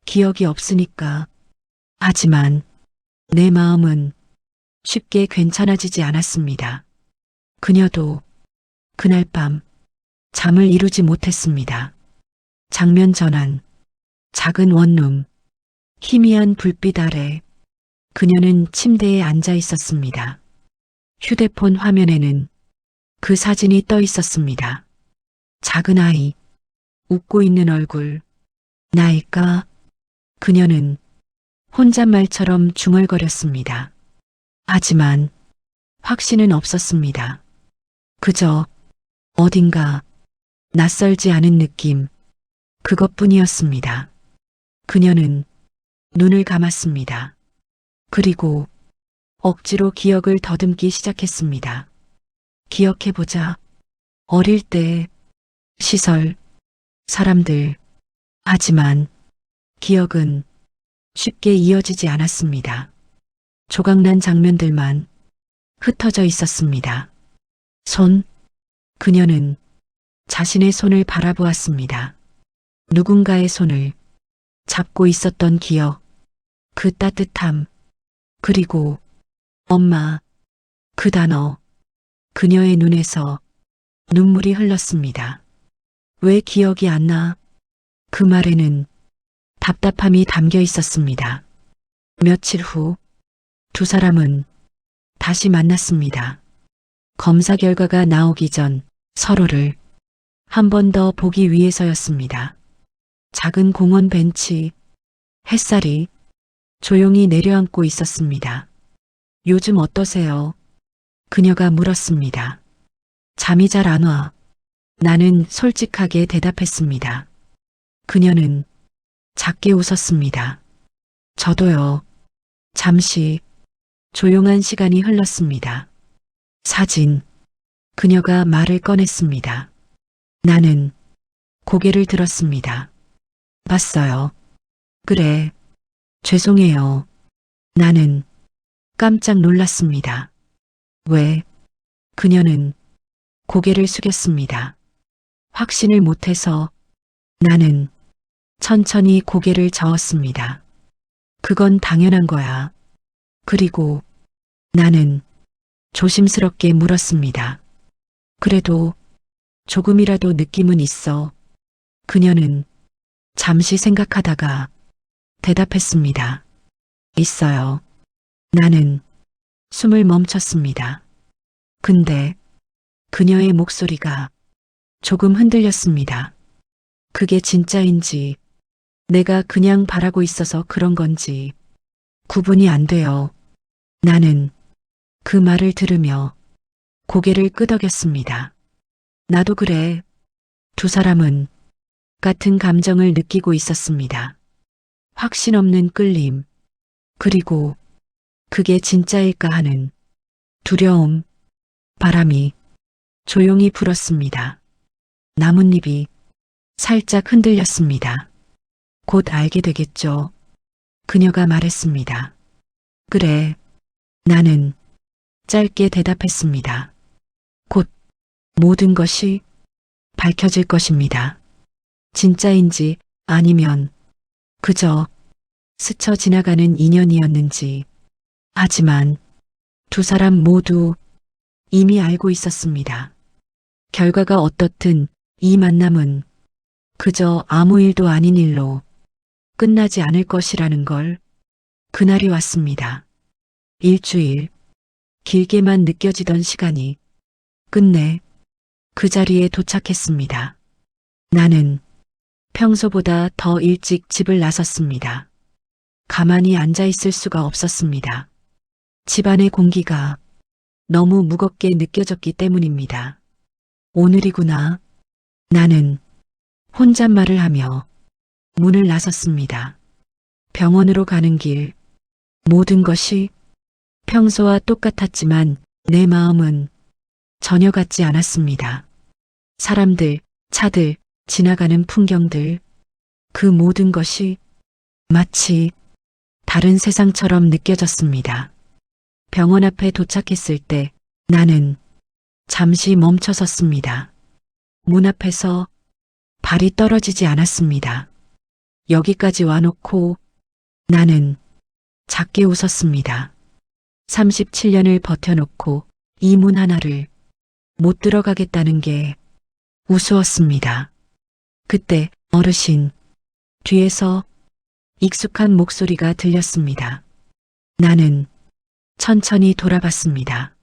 기억이 없으니까. 하지만 내 마음은 쉽게 괜찮아지지 않았습니다. 그녀도 그날 밤 잠을 이루지 못했습니다. 장면 전환, 작은 원룸, 희미한 불빛 아래 그녀는 침대에 앉아 있었습니다. 휴대폰 화면에는 그 사진이 떠 있었습니다. 작은 아이, 웃고 있는 얼굴, 나일까? 그녀는 혼잣말처럼 중얼거렸습니다. 하지만 확신은 없었습니다. 그저 어딘가 낯설지 않은 느낌, 그것뿐이었습니다. 그녀는 눈을 감았습니다. 그리고 억지로 기억을 더듬기 시작했습니다. 기억해보자. 어릴 때, 시설, 사람들. 하지만 기억은 쉽게 이어지지 않았습니다. 조각난 장면들만 흩어져 있었습니다. 손. 그녀는 자신의 손을 바라보았습니다. 누군가의 손을 잡고 있었던 기억, 그 따뜻함, 그리고 엄마, 그 단어. 그녀의 눈에서 눈물이 흘렀습니다. 왜 기억이 안 나? 그 말에는 답답함이 담겨 있었습니다. 며칠 후 두 사람은 다시 만났습니다. 검사 결과가 나오기 전 서로를 한 번 더 보기 위해서였습니다. 작은 공원 벤치, 햇살이 조용히 내려앉고 있었습니다. 요즘 어떠세요? 그녀가 물었습니다. 잠이 잘 안 와. 나는 솔직하게 대답했습니다. 그녀는 작게 웃었습니다. 저도요. 잠시 조용한 시간이 흘렀습니다. 사진. 그녀가 말을 꺼냈습니다. 나는 고개를 들었습니다. 봤어요. 그래. 죄송해요. 나는 깜짝 놀랐습니다. 왜? 그녀는 고개를 숙였습니다. 확신을 못해서. 나는 천천히 고개를 저었습니다. 그건 당연한 거야. 그리고 나는 조심스럽게 물었습니다. 그래도 조금이라도 느낌은 있어. 그녀는 잠시 생각하다가 대답했습니다. 있어요. 나는 숨을 멈췄습니다. 근데 그녀의 목소리가 조금 흔들렸습니다. 그게 진짜인지 내가 그냥 바라고 있어서 그런 건지 구분이 안 돼요. 나는 그 말을 들으며 고개를 끄덕였습니다. 나도 그래. 두 사람은 같은 감정을 느끼고 있었습니다. 확신 없는 끌림, 그리고 그게 진짜일까 하는 두려움. 바람이 조용히 불었습니다. 나뭇잎이 살짝 흔들렸습니다. 곧 알게 되겠죠. 그녀가 말했습니다. 그래. 나는 짧게 대답했습니다. 곧 모든 것이 밝혀질 것입니다. 진짜인지 아니면 그저 스쳐 지나가는 인연이었는지. 하지만 두 사람 모두 이미 알고 있었습니다. 결과가 어떻든 이 만남은 그저 아무 일도 아닌 일로 끝나지 않을 것이라는 걸. 그날이 왔습니다. 일주일, 길게만 느껴지던 시간이 끝내 그 자리에 도착했습니다. 나는 평소보다 더 일찍 집을 나섰습니다. 가만히 앉아 있을 수가 없었습니다. 집안의 공기가 너무 무겁게 느껴졌기 때문입니다. 오늘이구나. 나는 혼잣말을 하며 문을 나섰습니다. 병원으로 가는 길, 모든 것이 평소와 똑같았지만 내 마음은 전혀 같지 않았습니다. 사람들, 차들, 지나가는 풍경들, 그 모든 것이 마치 다른 세상처럼 느껴졌습니다. 병원 앞에 도착했을 때 나는 잠시 멈춰 섰습니다. 문 앞에서 발이 떨어지지 않았습니다. 여기까지 와놓고 나는 작게 웃었습니다. 37년을 버텨놓고 이 문 하나를 못 들어가겠다는 게 우스웠습니다. 그때 어르신 뒤에서 익숙한 목소리가 들렸습니다. 나는 천천히 돌아봤습니다.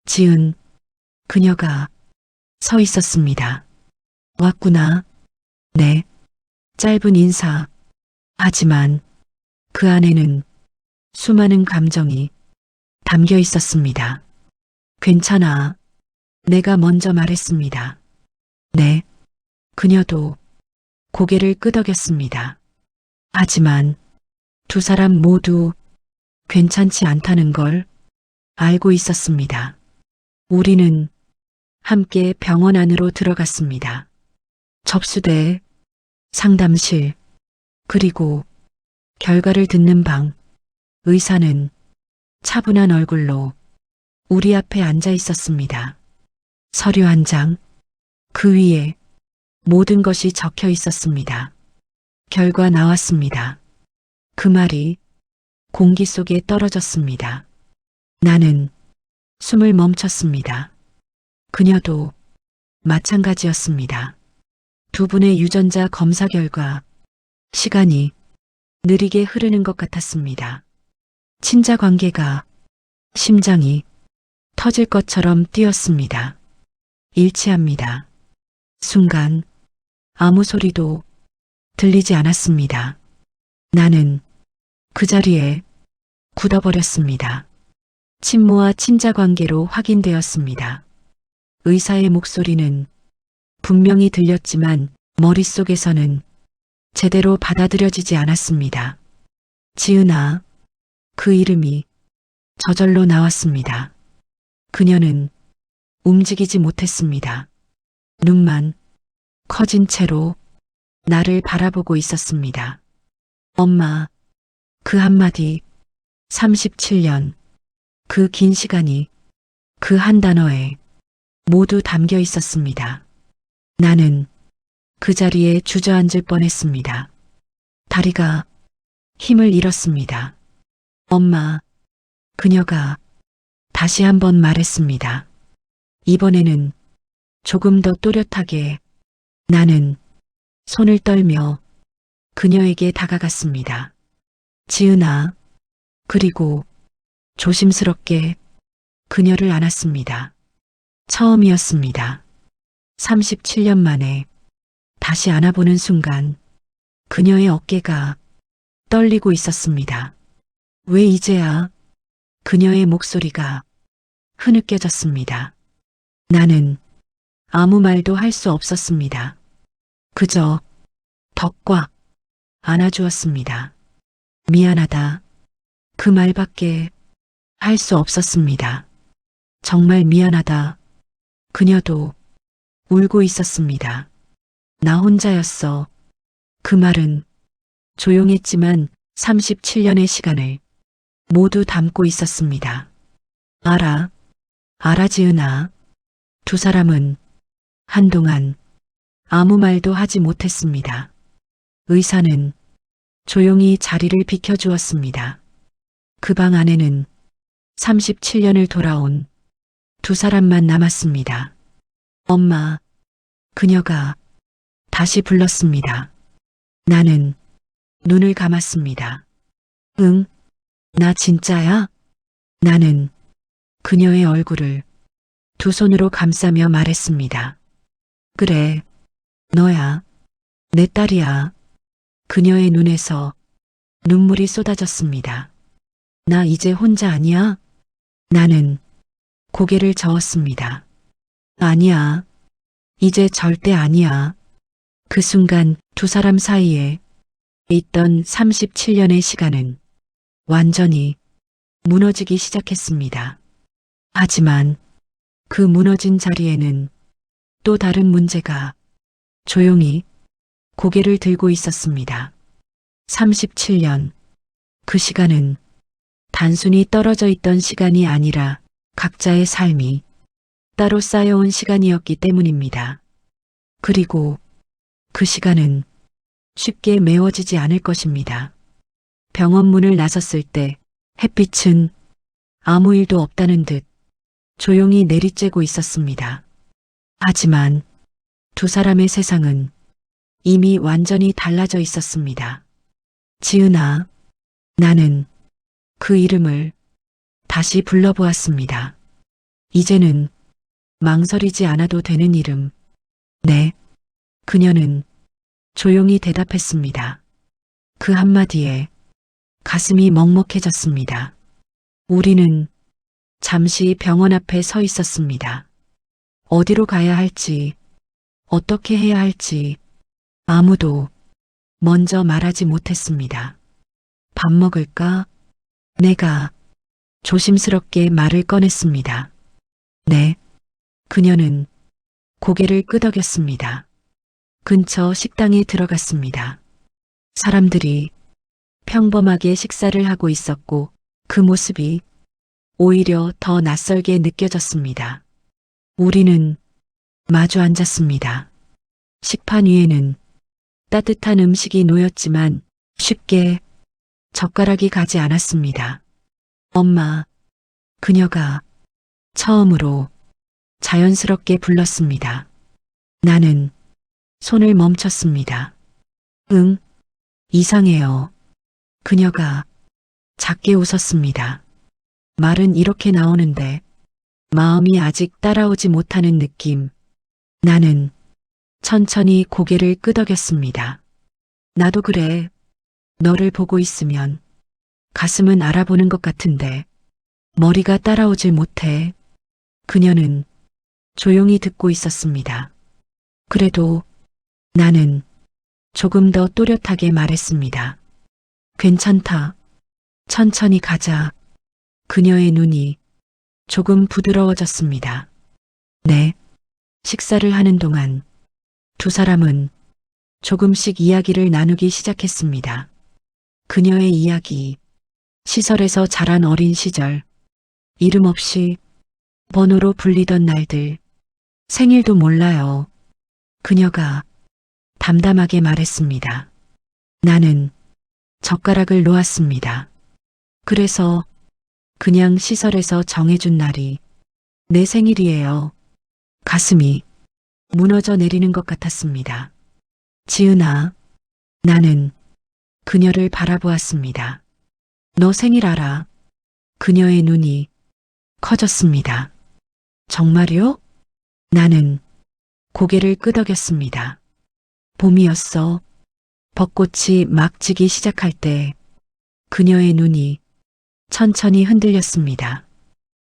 지은 그녀가 서 있었습니다. 왔구나. 네. 짧은 인사. 하지만 그 안에는 수많은 감정이 담겨 있었습니다. 괜찮아. 내가 먼저 말했습니다. 네. 그녀도 고개를 끄덕였습니다. 하지만 두 사람 모두 괜찮지 않다는 걸 알고 있었습니다. 우리는 함께 병원 안으로 들어갔습니다. 접수대, 상담실, 그리고 결과를 듣는 방. 의사는 차분한 얼굴로 우리 앞에 앉아 있었습니다. 서류 한 장, 그 위에 모든 것이 적혀 있었습니다. 결과 나왔습니다. 그 말이 공기 속에 떨어졌습니다. 나는 숨을 멈췄습니다. 그녀도 마찬가지였습니다. 두 분의 유전자 검사 결과, 시간이 느리게 흐르는 것 같았습니다. 친자 관계가 심장이 터질 것처럼 뛰었습니다. 일치합니다. 순간 아무 소리도 들리지 않았습니다. 나는 그 자리에 굳어버렸습니다. 친모와 친자 관계로 확인되었습니다. 의사의 목소리는 분명히 들렸지만 머릿속에서는 제대로 받아들여지지 않았습니다. 지은아, 그 이름이 저절로 나왔습니다. 그녀는 움직이지 못했습니다. 눈만 커진 채로 나를 바라보고 있었습니다. 엄마, 그 한마디, 37년, 그 긴 시간이 그 한 단어에 모두 담겨 있었습니다. 나는 그 자리에 주저앉을 뻔했습니다. 다리가 힘을 잃었습니다. 엄마, 그녀가 다시 한번 말했습니다. 이번에는 조금 더 또렷하게. 나는 손을 떨며 그녀에게 다가갔습니다. 지은아, 그리고 조심스럽게 그녀를 안았습니다. 처음이었습니다. 37년 만에 다시 안아보는 순간 그녀의 어깨가 떨리고 있었습니다. 왜 이제야? 그녀의 목소리가 흐느껴졌습니다. 나는 아무 말도 할 수 없었습니다. 그저 더 꽉 안아주었습니다. 미안하다. 그 말밖에 할 수 없었습니다. 정말 미안하다. 그녀도 울고 있었습니다. 나 혼자였어. 그 말은 조용했지만 37년의 시간을 모두 담고 있었습니다. 알아, 지은아. 두 사람은 한동안 아무 말도 하지 못했습니다. 의사는 조용히 자리를 비켜주었습니다. 그 방 안에는 37년을 돌아온 두 사람만 남았습니다. 엄마, 그녀가 다시 불렀습니다. 나는 눈을 감았습니다. 응, 나 진짜야? 나는 그녀의 얼굴을 두 손으로 감싸며 말했습니다. 그래, 너야. 내 딸이야. 그녀의 눈에서 눈물이 쏟아졌습니다. 나 이제 혼자 아니야? 나는 고개를 저었습니다. 아니야. 이제 절대 아니야. 그 순간 두 사람 사이에 있던 37년의 시간은 완전히 무너지기 시작했습니다. 하지만 그 무너진 자리에는 또 다른 문제가 조용히 고개를 들고 있었습니다. 37년. 그 시간은 단순히 떨어져 있던 시간이 아니라 각자의 삶이 따로 쌓여온 시간이었기 때문입니다. 그리고 그 시간은 쉽게 메워지지 않을 것입니다. 병원 문을 나섰을 때 햇빛은 아무 일도 없다는 듯 조용히 내리쬐고 있었습니다. 하지만 두 사람의 세상은 이미 완전히 달라져 있었습니다. 지은아, 나는 그 이름을 다시 불러보았습니다. 이제는 망설이지 않아도 되는 이름. 네. 그녀는 조용히 대답했습니다. 그 한마디에 가슴이 먹먹해졌습니다. 우리는 잠시 병원 앞에 서 있었습니다. 어디로 가야 할지, 어떻게 해야 할지 아무도 먼저 말하지 못했습니다. 밥 먹을까? 내가 조심스럽게 말을 꺼냈습니다. 네. 그녀는 고개를 끄덕였습니다. 근처 식당에 들어갔습니다. 사람들이 평범하게 식사를 하고 있었고 그 모습이 오히려 더 낯설게 느껴졌습니다. 우리는 마주 앉았습니다. 식판 위에는 따뜻한 음식이 놓였지만 쉽게 젓가락이 가지 않았습니다. 엄마, 그녀가 처음으로 자연스럽게 불렀습니다. 나는 손을 멈췄습니다. 응, 이상해요. 그녀가 작게 웃었습니다. 말은 이렇게 나오는데 마음이 아직 따라오지 못하는 느낌. 나는 천천히 고개를 끄덕였습니다. 나도 그래. 너를 보고 있으면 가슴은 알아보는 것 같은데 머리가 따라오질 못해. 그녀는 조용히 듣고 있었습니다. 그래도 나는 조금 더 또렷하게 말했습니다. 괜찮다. 천천히 가자. 그녀의 눈이 조금 부드러워졌습니다. 네. 식사를 하는 동안 두 사람은 조금씩 이야기를 나누기 시작했습니다. 그녀의 이야기, 시설에서 자란 어린 시절, 이름 없이 번호로 불리던 날들, 생일도 몰라요. 그녀가 담담하게 말했습니다. 나는 젓가락을 놓았습니다. 그래서 그냥 시설에서 정해준 날이 내 생일이에요. 가슴이 무너져 내리는 것 같았습니다. 지은아, 나는 그녀를 바라보았습니다. 너 생일 알아? 그녀의 눈이 커졌습니다. 정말요? 나는 고개를 끄덕였습니다. 봄이었어. 벚꽃이 막 지기 시작할 때 그녀의 눈이 천천히 흔들렸습니다.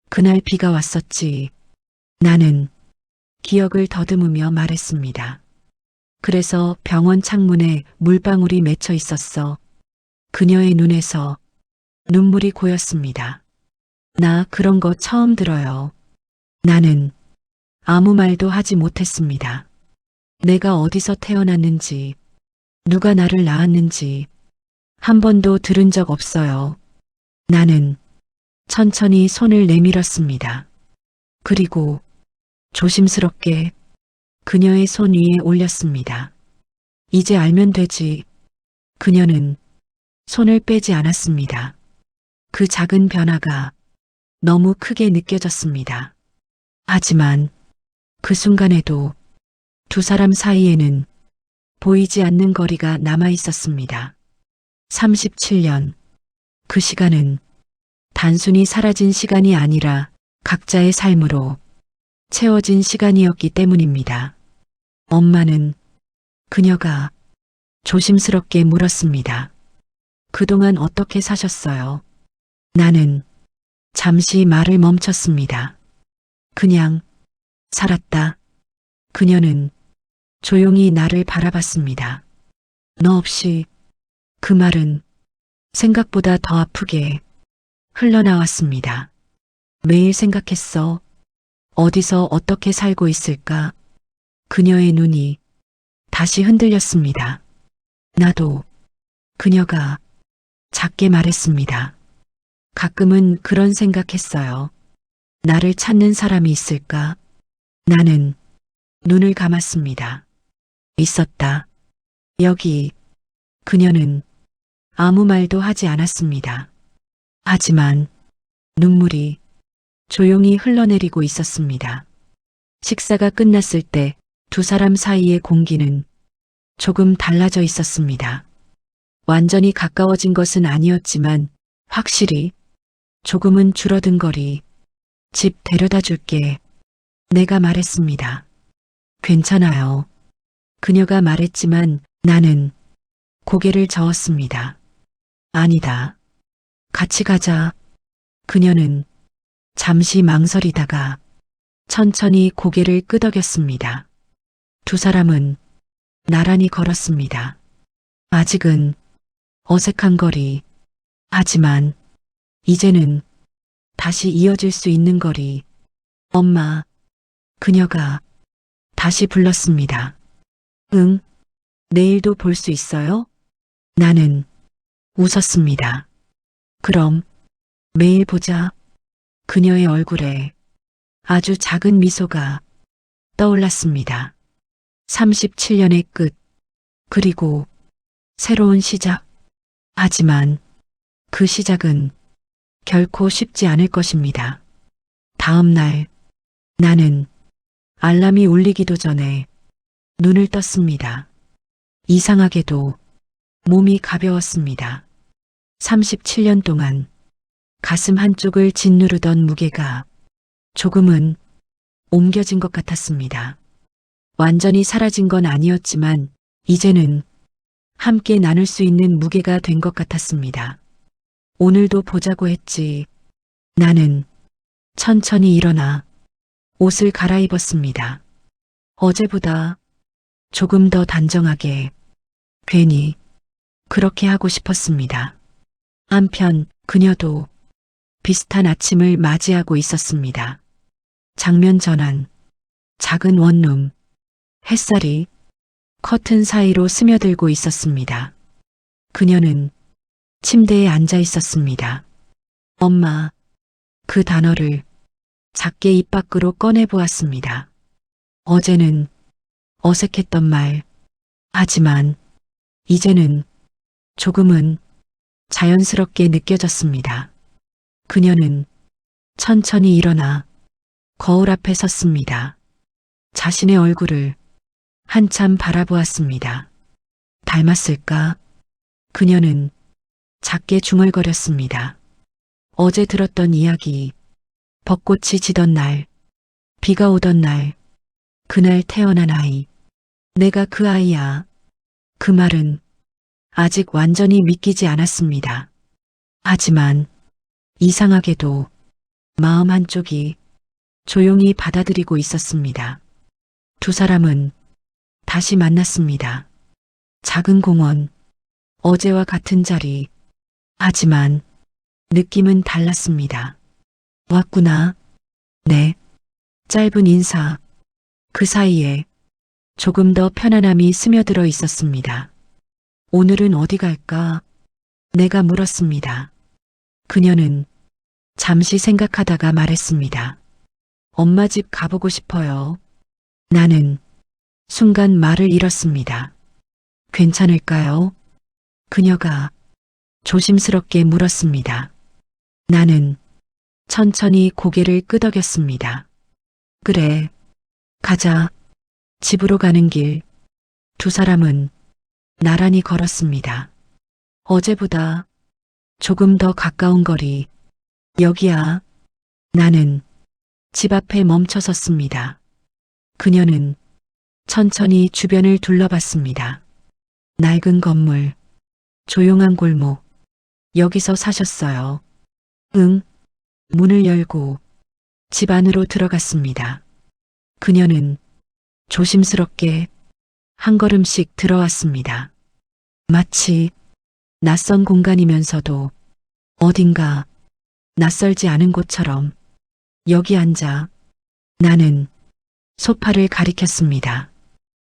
그날 비가 왔었지. 나는 기억을 더듬으며 말했습니다. 그래서 병원 창문에 물방울이 맺혀 있었어. 그녀의 눈에서 눈물이 고였습니다. 나 그런 거 처음 들어요. 나는 아무 말도 하지 못했습니다. 내가 어디서 태어났는지, 누가 나를 낳았는지 한 번도 들은 적 없어요. 나는 천천히 손을 내밀었습니다. 그리고 조심스럽게 그녀의 손 위에 올렸습니다. 이제 알면 되지. 그녀는 손을 빼지 않았습니다. 그 작은 변화가 너무 크게 느껴졌습니다. 하지만 그 순간에도 두 사람 사이에는 보이지 않는 거리가 남아 있었습니다. 37년. 그 시간은 단순히 사라진 시간이 아니라 각자의 삶으로 채워진 시간이었기 때문입니다. 엄마는 그녀가 조심스럽게 물었습니다. 그동안 어떻게 사셨어요? 나는 잠시 말을 멈췄습니다. 그냥 살았다. 그녀는 조용히 나를 바라봤습니다. 너 없이. 그 말은 생각보다 더 아프게 흘러나왔습니다. 매일 생각했어. 어디서 어떻게 살고 있을까? 그녀의 눈이 다시 흔들렸습니다. 나도. 그녀가 작게 말했습니다. 가끔은 그런 생각했어요. 나를 찾는 사람이 있을까? 나는 눈을 감았습니다. 있었다. 여기. 그녀는 아무 말도 하지 않았습니다. 하지만 눈물이 조용히 흘러내리고 있었습니다. 식사가 끝났을 때 두 사람 사이의 공기는 조금 달라져 있었습니다. 완전히 가까워진 것은 아니었지만 확실히 조금은 줄어든 거리. 집 데려다 줄게. 내가 말했습니다. 괜찮아요. 그녀가 말했지만 나는 고개를 저었습니다. 아니다. 같이 가자. 그녀는 잠시 망설이다가 천천히 고개를 끄덕였습니다. 두 사람은 나란히 걸었습니다. 아직은 어색한 거리. 하지만 이제는 다시 이어질 수 있는 거리. 엄마. 그녀가 다시 불렀습니다. 응. 내일도 볼 수 있어요? 나는 웃었습니다. 그럼 매일 보자. 그녀의 얼굴에 아주 작은 미소가 떠올랐습니다. 37년의 끝. 그리고 새로운 시작. 하지만 그 시작은 결코 쉽지 않을 것입니다. 다음 날 나는 알람이 울리기도 전에 눈을 떴습니다. 이상하게도 몸이 가벼웠습니다. 37년 동안 가슴 한쪽을 짓누르던 무게가 조금은 옮겨진 것 같았습니다. 완전히 사라진 건 아니었지만 이제는 함께 나눌 수 있는 무게가 된 것 같았습니다. 오늘도 보자고 했지. 나는 천천히 일어나 옷을 갈아입었습니다. 어제보다 조금 더 단정하게. 괜히 그렇게 하고 싶었습니다. 한편 그녀도 비슷한 아침을 맞이하고 있었습니다. 장면 전환. 작은 원룸. 햇살이 커튼 사이로 스며들고 있었습니다. 그녀는 침대에 앉아 있었습니다. 엄마. 그 단어를 작게 입 밖으로 꺼내 보았습니다. 어제는 어색했던 말. 하지만 이제는 조금은 자연스럽게 느껴졌습니다. 그녀는 천천히 일어나 거울 앞에 섰습니다. 자신의 얼굴을 한참 바라보았습니다. 닮았을까? 그녀는 작게 중얼거렸습니다. 어제 들었던 이야기, 벚꽃이 지던 날, 비가 오던 날, 그날 태어난 아이. 내가 그 아이야. 그 말은 아직 완전히 믿기지 않았습니다. 하지만 이상하게도 마음 한쪽이 조용히 받아들이고 있었습니다. 두 사람은 다시 만났습니다. 작은 공원, 어제와 같은 자리. 하지만 느낌은 달랐습니다. 왔구나. 네. 짧은 인사. 그 사이에 조금 더 편안함이 스며들어 있었습니다. 오늘은 어디 갈까? 내가 물었습니다. 그녀는 잠시 생각하다가 말했습니다. 엄마 집 가보고 싶어요. 나는 순간 말을 잃었습니다. 괜찮을까요? 그녀가 조심스럽게 물었습니다. 나는 천천히 고개를 끄덕였습니다. 그래, 가자. 집으로 가는 길, 두 사람은 나란히 걸었습니다. 어제보다 조금 더 가까운 거리, 여기야. 나는 집 앞에 멈춰 섰습니다. 그녀는 천천히 주변을 둘러봤습니다. 낡은 건물, 조용한 골목, 여기서 사셨어요. 응, 문을 열고 집 안으로 들어갔습니다. 그녀는 조심스럽게 한 걸음씩 들어왔습니다. 마치 낯선 공간이면서도 어딘가 낯설지 않은 곳처럼 여기 앉아. 나는 소파를 가리켰습니다.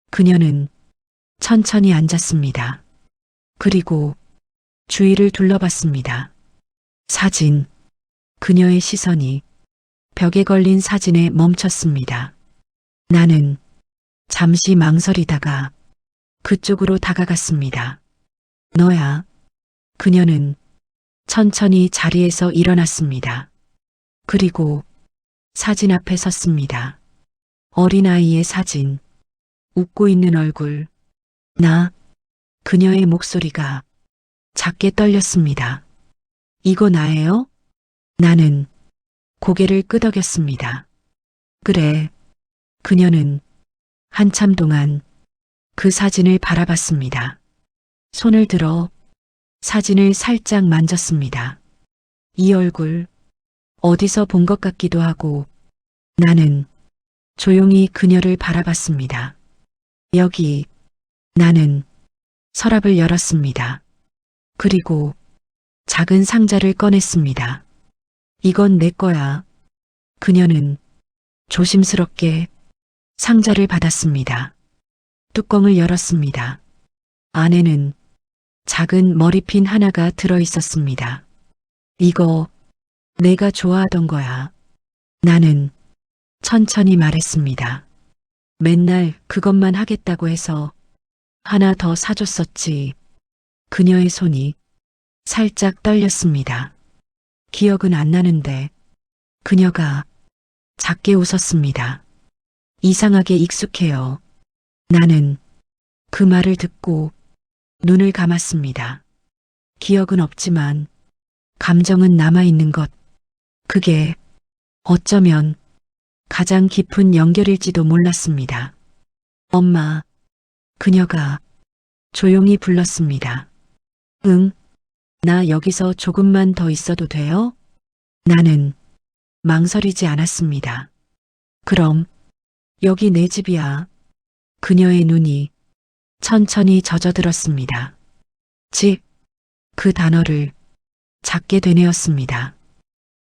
그녀는 천천히 앉았습니다. 그리고 주위를 둘러봤습니다. 사진. 그녀의 시선이 벽에 걸린 사진에 멈췄습니다. 나는 잠시 망설이다가 그쪽으로 다가갔습니다. 너야. 그녀는 천천히 자리에서 일어났습니다. 그리고 사진 앞에 섰습니다. 어린아이의 사진, 웃고 있는 얼굴. 나, 그녀의 목소리가 작게 떨렸습니다. 이거 나예요? 나는 고개를 끄덕였습니다. 그래. 그녀는 한참 동안 그 사진을 바라봤습니다. 손을 들어 사진을 살짝 만졌습니다. 이 얼굴, 어디서 본 것 같기도 하고. 나는 조용히 그녀를 바라봤습니다. 여기. 나는 서랍을 열었습니다. 그리고 작은 상자를 꺼냈습니다. 이건 내 거야. 그녀는 조심스럽게 상자를 받았습니다. 뚜껑을 열었습니다. 안에는 작은 머리핀 하나가 들어 있었습니다. 이거 내가 좋아하던 거야. 나는 천천히 말했습니다. 맨날 그것만 하겠다고 해서 하나 더 사줬었지. 그녀의 손이 살짝 떨렸습니다. 기억은 안 나는데 그녀가 작게 웃었습니다. 이상하게 익숙해요. 나는 그 말을 듣고 눈을 감았습니다. 기억은 없지만 감정은 남아있는 것. 그게 어쩌면 가장 깊은 연결일지도 몰랐습니다. 엄마. 그녀가 조용히 불렀습니다. 응, 나 여기서 조금만 더 있어도 돼요? 나는 망설이지 않았습니다. 그럼 여기 내 집이야. 그녀의 눈이 천천히 젖어들었습니다. 집, 그 단어를 작게 되뇌었습니다.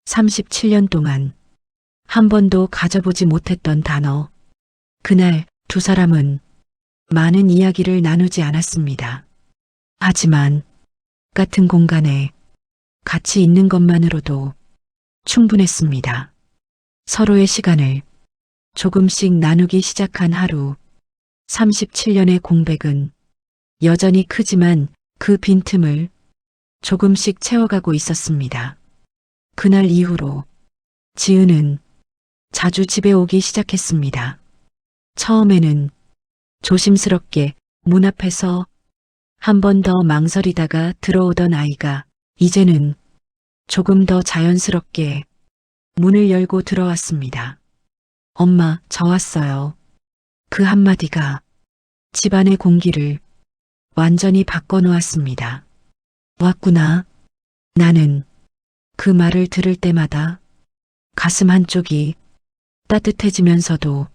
37년 동안 한 번도 가져보지 못했던 단어. 그날 두 사람은 많은 이야기를 나누지 않았습니다. 하지만 같은 공간에 같이 있는 것만으로도 충분했습니다. 서로의 시간을 조금씩 나누기 시작한 하루. 37년의 공백은 여전히 크지만 그 빈틈을 조금씩 채워가고 있었습니다. 그날 이후로 지은은 자주 집에 오기 시작했습니다. 처음에는 조심스럽게 문 앞에서 한 번 더 망설이다가 들어오던 아이가 이제는 조금 더 자연스럽게 문을 열고 들어왔습니다. 엄마, 저 왔어요. 그 한마디가 집안의 공기를 완전히 바꿔놓았습니다. 왔구나. 나는 그 말을 들을 때마다 가슴 한쪽이 따뜻해지면서도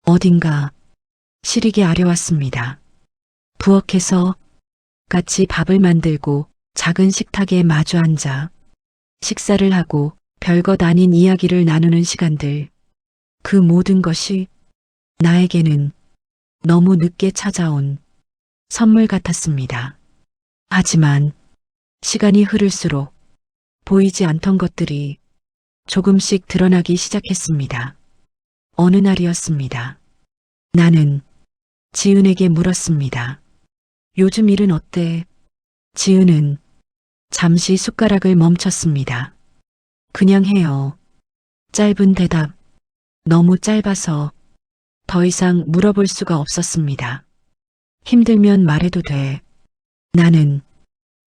어딘가 시리게 아려왔습니다. 부엌에서 같이 밥을 만들고 작은 식탁에 마주 앉아 식사를 하고 별것 아닌 이야기를 나누는 시간들. 그 모든 것이 나에게는 너무 늦게 찾아온 선물 같았습니다. 하지만 시간이 흐를수록 보이지 않던 것들이 조금씩 드러나기 시작했습니다. 어느 날이었습니다. 나는 지은에게 물었습니다. 요즘 일은 어때? 지은은 잠시 숟가락을 멈췄습니다. 그냥 해요. 짧은 대답. 너무 짧아서 더 이상 물어볼 수가 없었습니다. 힘들면 말해도 돼. 나는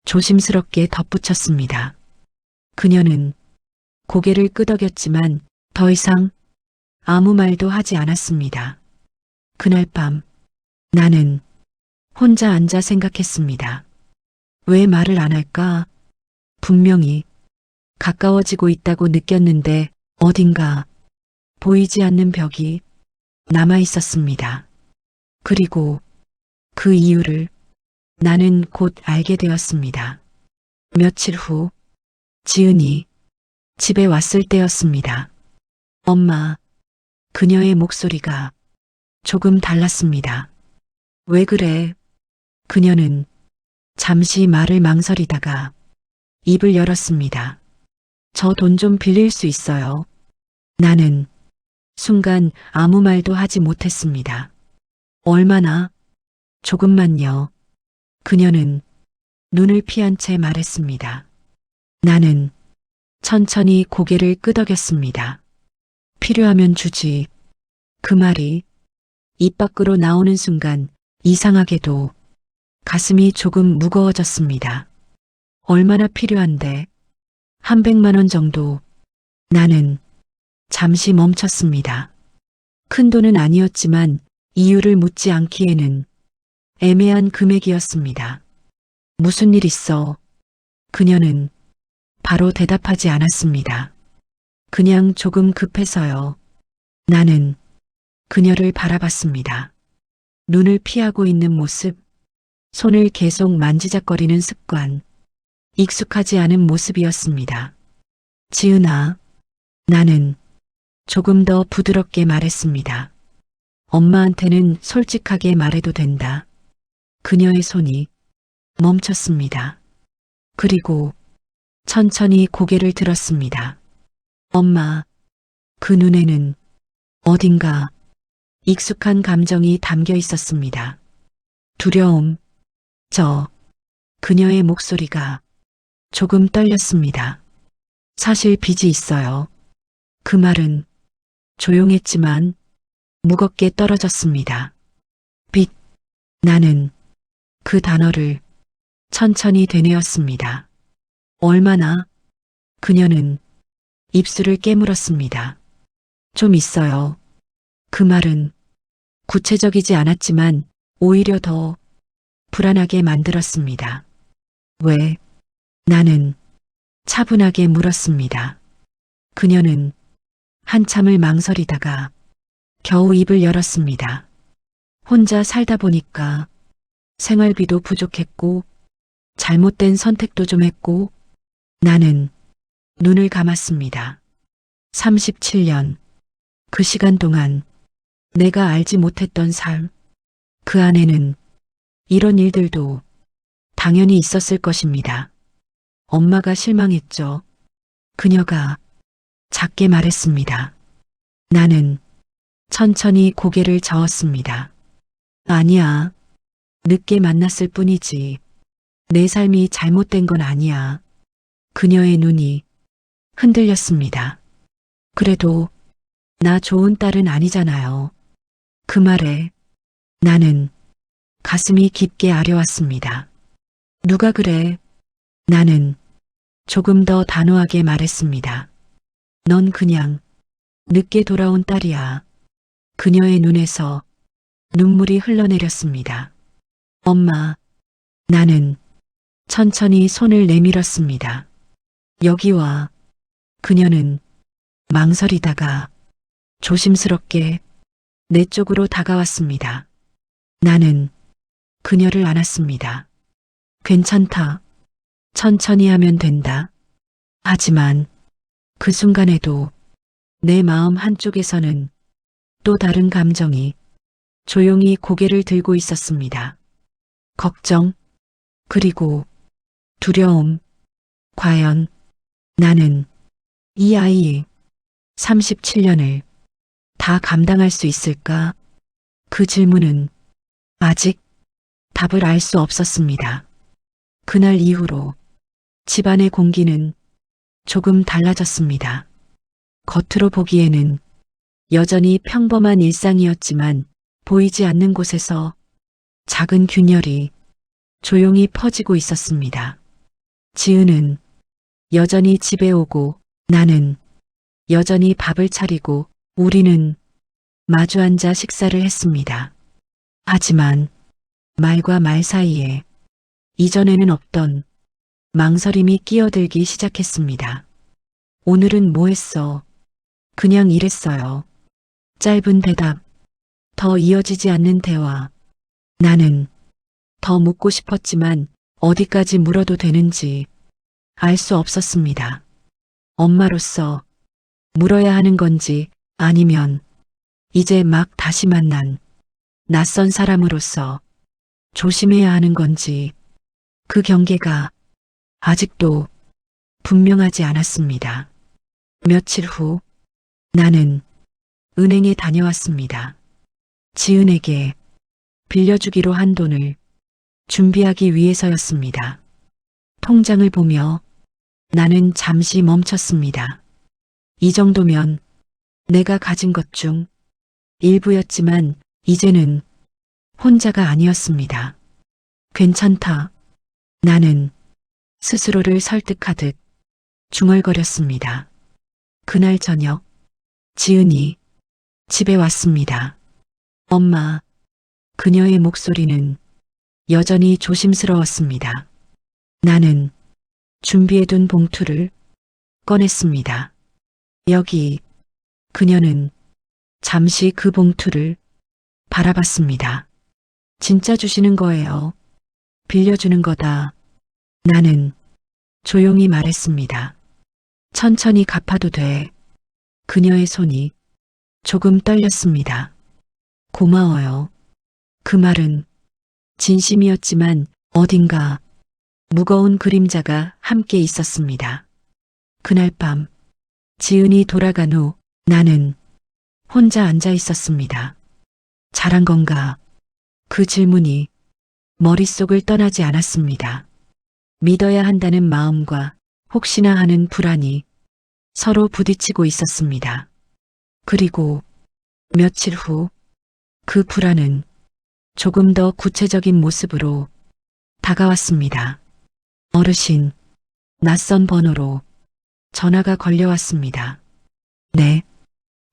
조심스럽게 덧붙였습니다. 그녀는 고개를 끄덕였지만 더 이상 아무 말도 하지 않았습니다. 그날 밤 나는 혼자 앉아 생각했습니다. 왜 말을 안 할까? 분명히 가까워지고 있다고 느꼈는데 어딘가 보이지 않는 벽이 남아 있었습니다. 그리고 그 이유를 나는 곧 알게 되었습니다. 며칠 후 지은이 집에 왔을 때였습니다. 엄마, 그녀의 목소리가 조금 달랐습니다. 왜 그래? 그녀는 잠시 말을 망설이다가 입을 열었습니다. 저 돈 좀 빌릴 수 있어요? 나는 순간 아무 말도 하지 못했습니다. 얼마나? 조금만요. 그녀는 눈을 피한 채 말했습니다. 나는 천천히 고개를 끄덕였습니다. 필요하면 주지. 그 말이 입 밖으로 나오는 순간 이상하게도 가슴이 조금 무거워졌습니다. 얼마나 필요한데? 한 100만 원 정도. 나는 잠시 멈췄습니다. 큰 돈은 아니었지만 이유를 묻지 않기에는 애매한 금액이었습니다. 무슨 일 있어? 그녀는 바로 대답하지 않았습니다. 그냥 조금 급해서요. 나는 그녀를 바라봤습니다. 눈을 피하고 있는 모습, 손을 계속 만지작거리는 습관, 익숙하지 않은 모습이었습니다. 지은아, 나는 조금 더 부드럽게 말했습니다. 엄마한테는 솔직하게 말해도 된다. 그녀의 손이 멈췄습니다. 그리고 천천히 고개를 들었습니다. 엄마, 그 눈에는 어딘가 익숙한 감정이 담겨 있었습니다. 두려움, 그녀의 목소리가 조금 떨렸습니다. 사실 빚이 있어요. 그 말은 조용했지만 무겁게 떨어졌습니다. 빚, 나는 그 단어를 천천히 되뇌었습니다. 얼마나? 그녀는 입술을 깨물었습니다. 좀 있어요. 그 말은 구체적이지 않았지만 오히려 더 불안하게 만들었습니다. 왜? 나는 차분하게 물었습니다. 그녀는 한참을 망설이다가 겨우 입을 열었습니다. 혼자 살다 보니까 생활비도 부족했고 잘못된 선택도 좀 했고 나는 눈을 감았습니다. 37년. 그 시간 동안 내가 알지 못했던 삶, 그 안에는 이런 일들도 당연히 있었을 것입니다. 엄마가 실망했죠. 그녀가 작게 말했습니다. 나는 천천히 고개를 저었습니다. 아니야. 늦게 만났을 뿐이지. 내 삶이 잘못된 건 아니야. 그녀의 눈이 흔들렸습니다. 그래도 나 좋은 딸은 아니잖아요. 그 말에 나는 가슴이 깊게 아려왔습니다. 누가 그래? 나는 조금 더 단호하게 말했습니다. 넌 그냥 늦게 돌아온 딸이야. 그녀의 눈에서 눈물이 흘러내렸습니다. 엄마, 나는 천천히 손을 내밀었습니다. 여기 와. 그녀는 망설이다가 조심스럽게 내 쪽으로 다가왔습니다. 나는 그녀를 안았습니다. 괜찮다. 천천히 하면 된다. 하지만 그 순간에도 내 마음 한쪽에서는 또 다른 감정이 조용히 고개를 들고 있었습니다. 걱정, 그리고 두려움. 과연 나는 이 아이 37년을 다 감당할 수 있을까? 그 질문은 아직 답을 알 수 없었습니다. 그날 이후로 집안의 공기는 조금 달라졌습니다. 겉으로 보기에는 여전히 평범한 일상이었지만 보이지 않는 곳에서 작은 균열이 조용히 퍼지고 있었습니다. 지은은 여전히 집에 오고 나는 여전히 밥을 차리고 우리는 마주 앉아 식사를 했습니다. 하지만 말과 말 사이에 이전에는 없던 망설임이 끼어들기 시작했습니다. 오늘은 뭐 했어? 그냥 일했어요. 짧은 대답, 더 이어지지 않는 대화. 나는 더 묻고 싶었지만 어디까지 물어도 되는지 알 수 없었습니다. 엄마로서 물어야 하는 건지 아니면 이제 막 다시 만난 낯선 사람으로서 조심해야 하는 건지 그 경계가 아직도 분명하지 않았습니다. 며칠 후 나는 은행에 다녀왔습니다. 지은에게 빌려주기로 한 돈을 준비하기 위해서였습니다. 통장을 보며 나는 잠시 멈췄습니다. 이 정도면 내가 가진 것 중 일부였지만 이제는 혼자가 아니었습니다. 괜찮다. 나는 스스로를 설득하듯 중얼거렸습니다. 그날 저녁 지은이 집에 왔습니다. 엄마, 그녀의 목소리는 여전히 조심스러웠습니다. 나는 준비해둔 봉투를 꺼냈습니다. 여기. 그녀는 잠시 그 봉투를 바라봤습니다. 진짜 주시는 거예요. 빌려주는 거다. 나는 조용히 말했습니다. 천천히 갚아도 돼. 그녀의 손이 조금 떨렸습니다. 고마워요. 그 말은 진심이었지만 어딘가 무거운 그림자가 함께 있었습니다. 그날 밤 지은이 돌아간 후 나는 혼자 앉아 있었습니다. 잘한 건가? 그 질문이 머릿속을 떠나지 않았습니다. 믿어야 한다는 마음과 혹시나 하는 불안이 서로 부딪히고 있었습니다. 그리고 며칠 후 그 불안은 조금 더 구체적인 모습으로 다가왔습니다. 어르신, 낯선 번호로 전화가 걸려왔습니다. 네.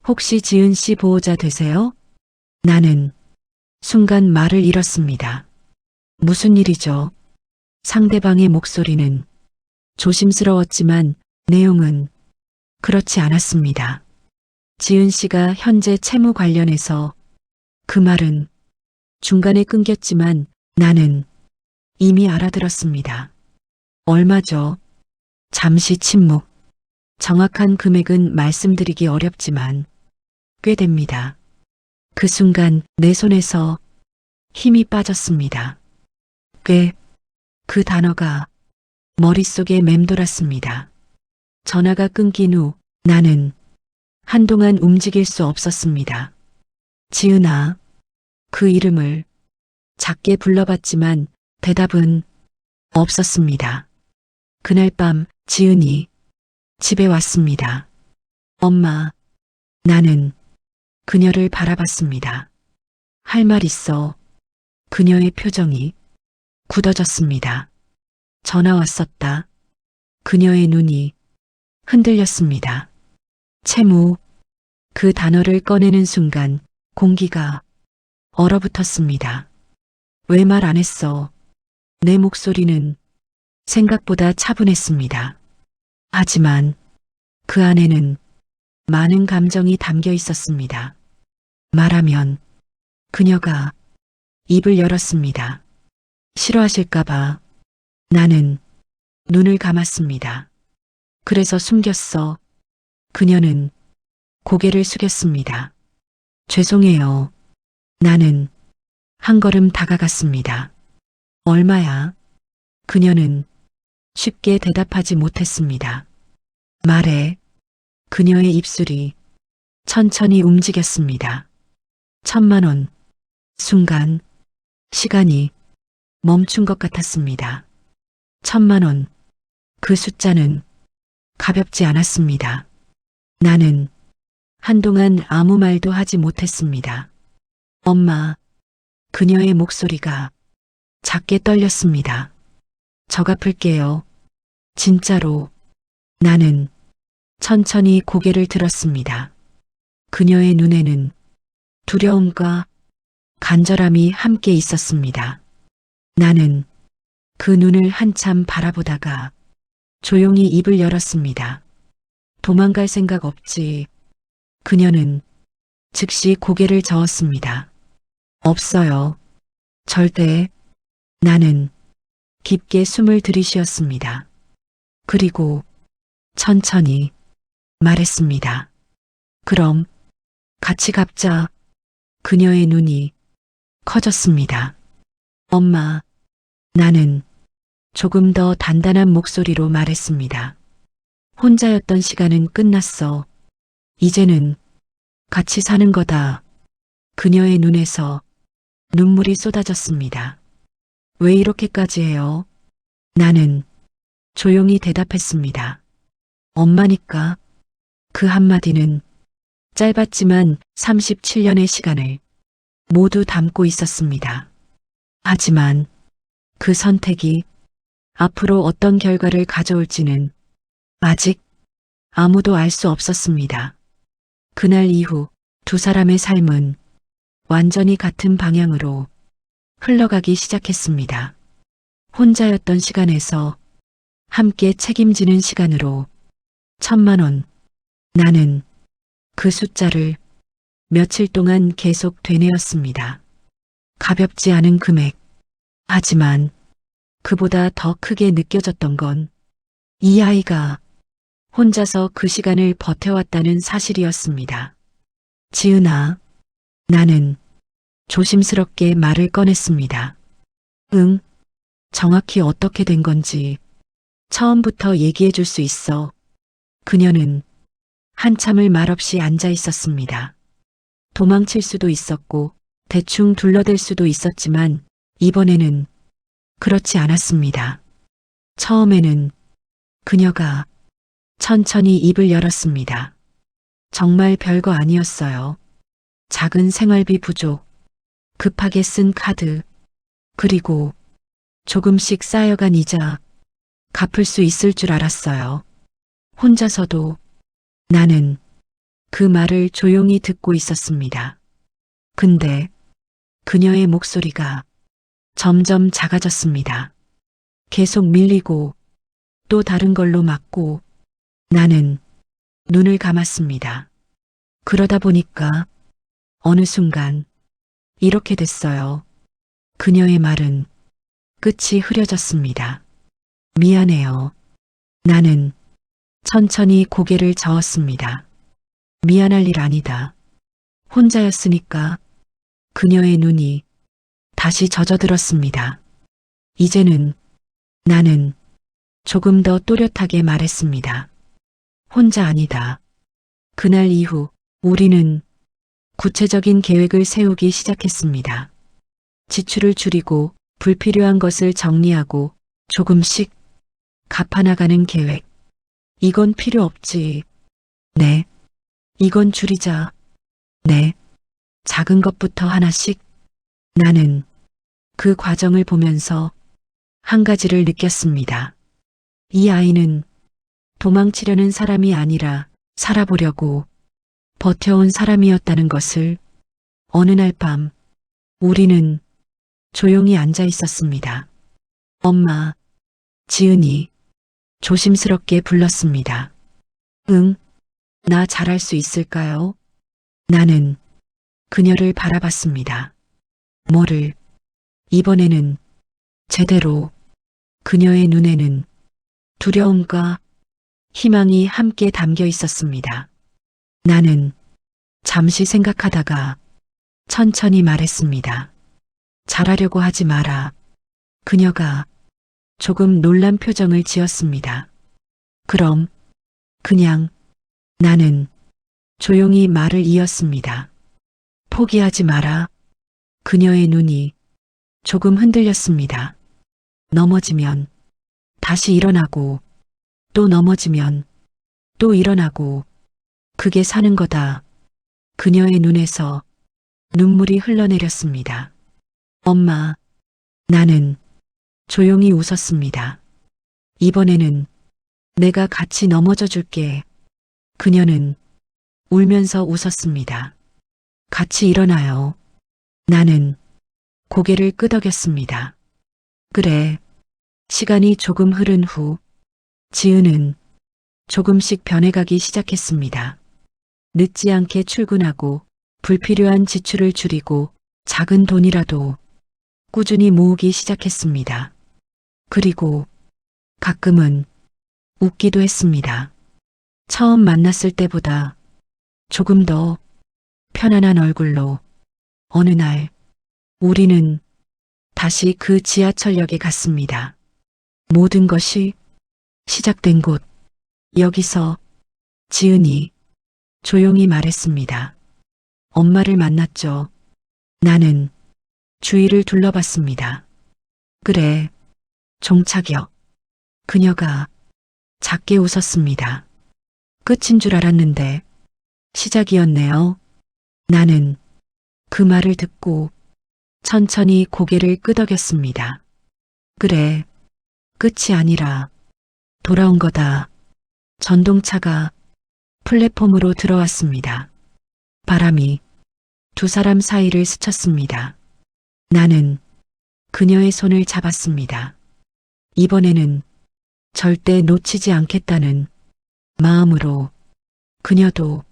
혹시 지은 씨 보호자 되세요? 나는 순간 말을 잃었습니다. 무슨 일이죠? 상대방의 목소리는 조심스러웠지만 내용은 그렇지 않았습니다. 지은 씨가 현재 채무 관련해서 그 말은 중간에 끊겼지만 나는 이미 알아들었습니다. 얼마죠? 잠시 침묵. 정확한 금액은 말씀드리기 어렵지만 꽤 됩니다. 그 순간 내 손에서 힘이 빠졌습니다. 꽤, 그 단어가 머릿속에 맴돌았습니다. 전화가 끊긴 후 나는 한동안 움직일 수 없었습니다. 지은아, 그 이름을 작게 불러봤지만 대답은 없었습니다. 그날 밤 지은이 집에 왔습니다. 엄마, 나는 그녀를 바라봤습니다. 할 말 있어. 그녀의 표정이 굳어졌습니다. 전화 왔었다. 그녀의 눈이 흔들렸습니다. 채무. 그 단어를 꺼내는 순간 공기가 얼어붙었습니다. 왜 말 안 했어? 내 목소리는 생각보다 차분했습니다. 하지만 그 안에는 많은 감정이 담겨 있었습니다. 말하면 그녀가 입을 열었습니다. 싫어하실까봐 나는 눈을 감았습니다. 그래서 숨겼어. 그녀는 고개를 숙였습니다. 죄송해요. 나는 한 걸음 다가갔습니다. 얼마야? 그녀는 쉽게 대답하지 못했습니다. 말에 그녀의 입술이 천천히 움직였습니다. 1,000만 원. 순간 시간이 멈춘 것 같았습니다. 1,000만 원. 그 숫자는 가볍지 않았습니다. 나는 한동안 아무 말도 하지 못했습니다. 엄마, 그녀의 목소리가 작게 떨렸습니다. 저 갚을게요. 진짜로. 나는 천천히 고개를 들었습니다. 그녀의 눈에는 두려움과 간절함이 함께 있었습니다. 나는 그 눈을 한참 바라보다가 조용히 입을 열었습니다. 도망갈 생각 없지. 그녀는 즉시 고개를 저었습니다. 없어요. 절대. 나는 깊게 숨을 들이쉬었습니다. 그리고 천천히 말했습니다. 그럼 같이 갚자. 그녀의 눈이 커졌습니다. 엄마, 나는 조금 더 단단한 목소리로 말했습니다. 혼자였던 시간은 끝났어. 이제는 같이 사는 거다. 그녀의 눈에서 눈물이 쏟아졌습니다. 왜 이렇게까지 해요? 나는 조용히 대답했습니다. 엄마니까. 그 한마디는 짧았지만 37년의 시간을 모두 담고 있었습니다. 하지만 그 선택이 앞으로 어떤 결과를 가져올지는 아직 아무도 알 수 없었습니다. 그날 이후 두 사람의 삶은 완전히 같은 방향으로 흘러가기 시작했습니다. 혼자였던 시간에서 함께 책임지는 시간으로 1,000만 원. 나는 그 숫자를 며칠 동안 계속 되뇌었습니다. 가볍지 않은 금액. 하지만 그보다 더 크게 느껴졌던 건 이 아이가 혼자서 그 시간을 버텨왔다는 사실이었습니다. 지은아, 나는 조심스럽게 말을 꺼냈습니다. 응, 정확히 어떻게 된 건지 처음부터 얘기해 줄 수 있어. 그녀는 한참을 말없이 앉아 있었습니다. 도망칠 수도 있었고 대충 둘러댈 수도 있었지만 이번에는 그렇지 않았습니다. 처음에는 그녀가 천천히 입을 열었습니다. 정말 별거 아니었어요. 작은 생활비 부족, 급하게 쓴 카드, 그리고 조금씩 쌓여간 이자, 갚을 수 있을 줄 알았어요. 혼자서도. 나는 그 말을 조용히 듣고 있었습니다. 근데 그녀의 목소리가 점점 작아졌습니다. 계속 밀리고 또 다른 걸로 막고. 나는 눈을 감았습니다. 그러다 보니까 어느 순간 이렇게 됐어요. 그녀의 말은 끝이 흐려졌습니다. 미안해요. 나는 천천히 고개를 저었습니다. 미안할 일 아니다. 혼자였으니까. 그녀의 눈이 다시 젖어들었습니다. 이제는 나는 조금 더 또렷하게 말했습니다. 혼자 아니다. 그날 이후 우리는 구체적인 계획을 세우기 시작했습니다. 지출을 줄이고 불필요한 것을 정리하고 조금씩 갚아나가는 계획. 이건 필요 없지. 네. 이건 줄이자. 네. 작은 것부터 하나씩. 나는 그 과정을 보면서 한 가지를 느꼈습니다. 이 아이는 도망치려는 사람이 아니라 살아보려고 버텨온 사람이었다는 것을. 어느 날 밤 우리는 조용히 앉아 있었습니다. 엄마, 지은이 조심스럽게 불렀습니다. 응, 나 잘할 수 있을까요? 나는 그녀를 바라봤습니다. 뭐를? 이번에는 제대로. 그녀의 눈에는 두려움과 희망이 함께 담겨 있었습니다. 나는 잠시 생각하다가 천천히 말했습니다. 잘하려고 하지 마라. 그녀가 조금 놀란 표정을 지었습니다. 그럼 그냥 나는 조용히 말을 이었습니다. 포기하지 마라. 그녀의 눈이 조금 흔들렸습니다. 넘어지면 다시 일어나고 또 넘어지면 또 일어나고 그게 사는 거다. 그녀의 눈에서 눈물이 흘러내렸습니다. 엄마, 나는 조용히 웃었습니다. 이번에는 내가 같이 넘어져 줄게. 그녀는 울면서 웃었습니다. 같이 일어나요. 나는 고개를 끄덕였습니다. 그래. 시간이 조금 흐른 후 지은은 조금씩 변해가기 시작했습니다. 늦지 않게 출근하고 불필요한 지출을 줄이고 작은 돈이라도 꾸준히 모으기 시작했습니다. 그리고 가끔은 웃기도 했습니다. 처음 만났을 때보다 조금 더 편안한 얼굴로 어느 날 우리는 다시 그 지하철역에 갔습니다. 모든 것이 시작된 곳, 여기서 지은이 조용히 말했습니다. 엄마를 만났죠. 나는 주위를 둘러봤습니다. 그래, 종착역. 그녀가 작게 웃었습니다. 끝인 줄 알았는데 시작이었네요. 나는 그 말을 듣고 천천히 고개를 끄덕였습니다. 그래, 끝이 아니라 돌아온 거다. 전동차가 플랫폼으로 들어왔습니다. 바람이 두 사람 사이를 스쳤습니다. 나는 그녀의 손을 잡았습니다. 이번에는 절대 놓치지 않겠다는 마음으로 그녀도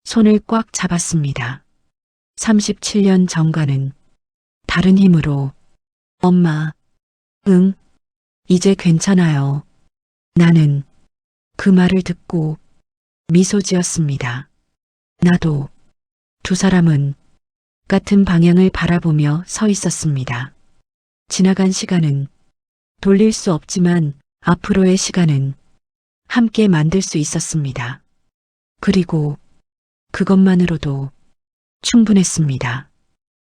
손을 꽉 잡았습니다. 37년 전과는 다른 힘으로 엄마, 응, 이제 괜찮아요. 나는 그 말을 듣고 미소 지었습니다. 나도 두 사람은 같은 방향을 바라보며 서 있었습니다. 지나간 시간은 돌릴 수 없지만 앞으로의 시간은 함께 만들 수 있었습니다. 그리고 그것만으로도 충분했습니다.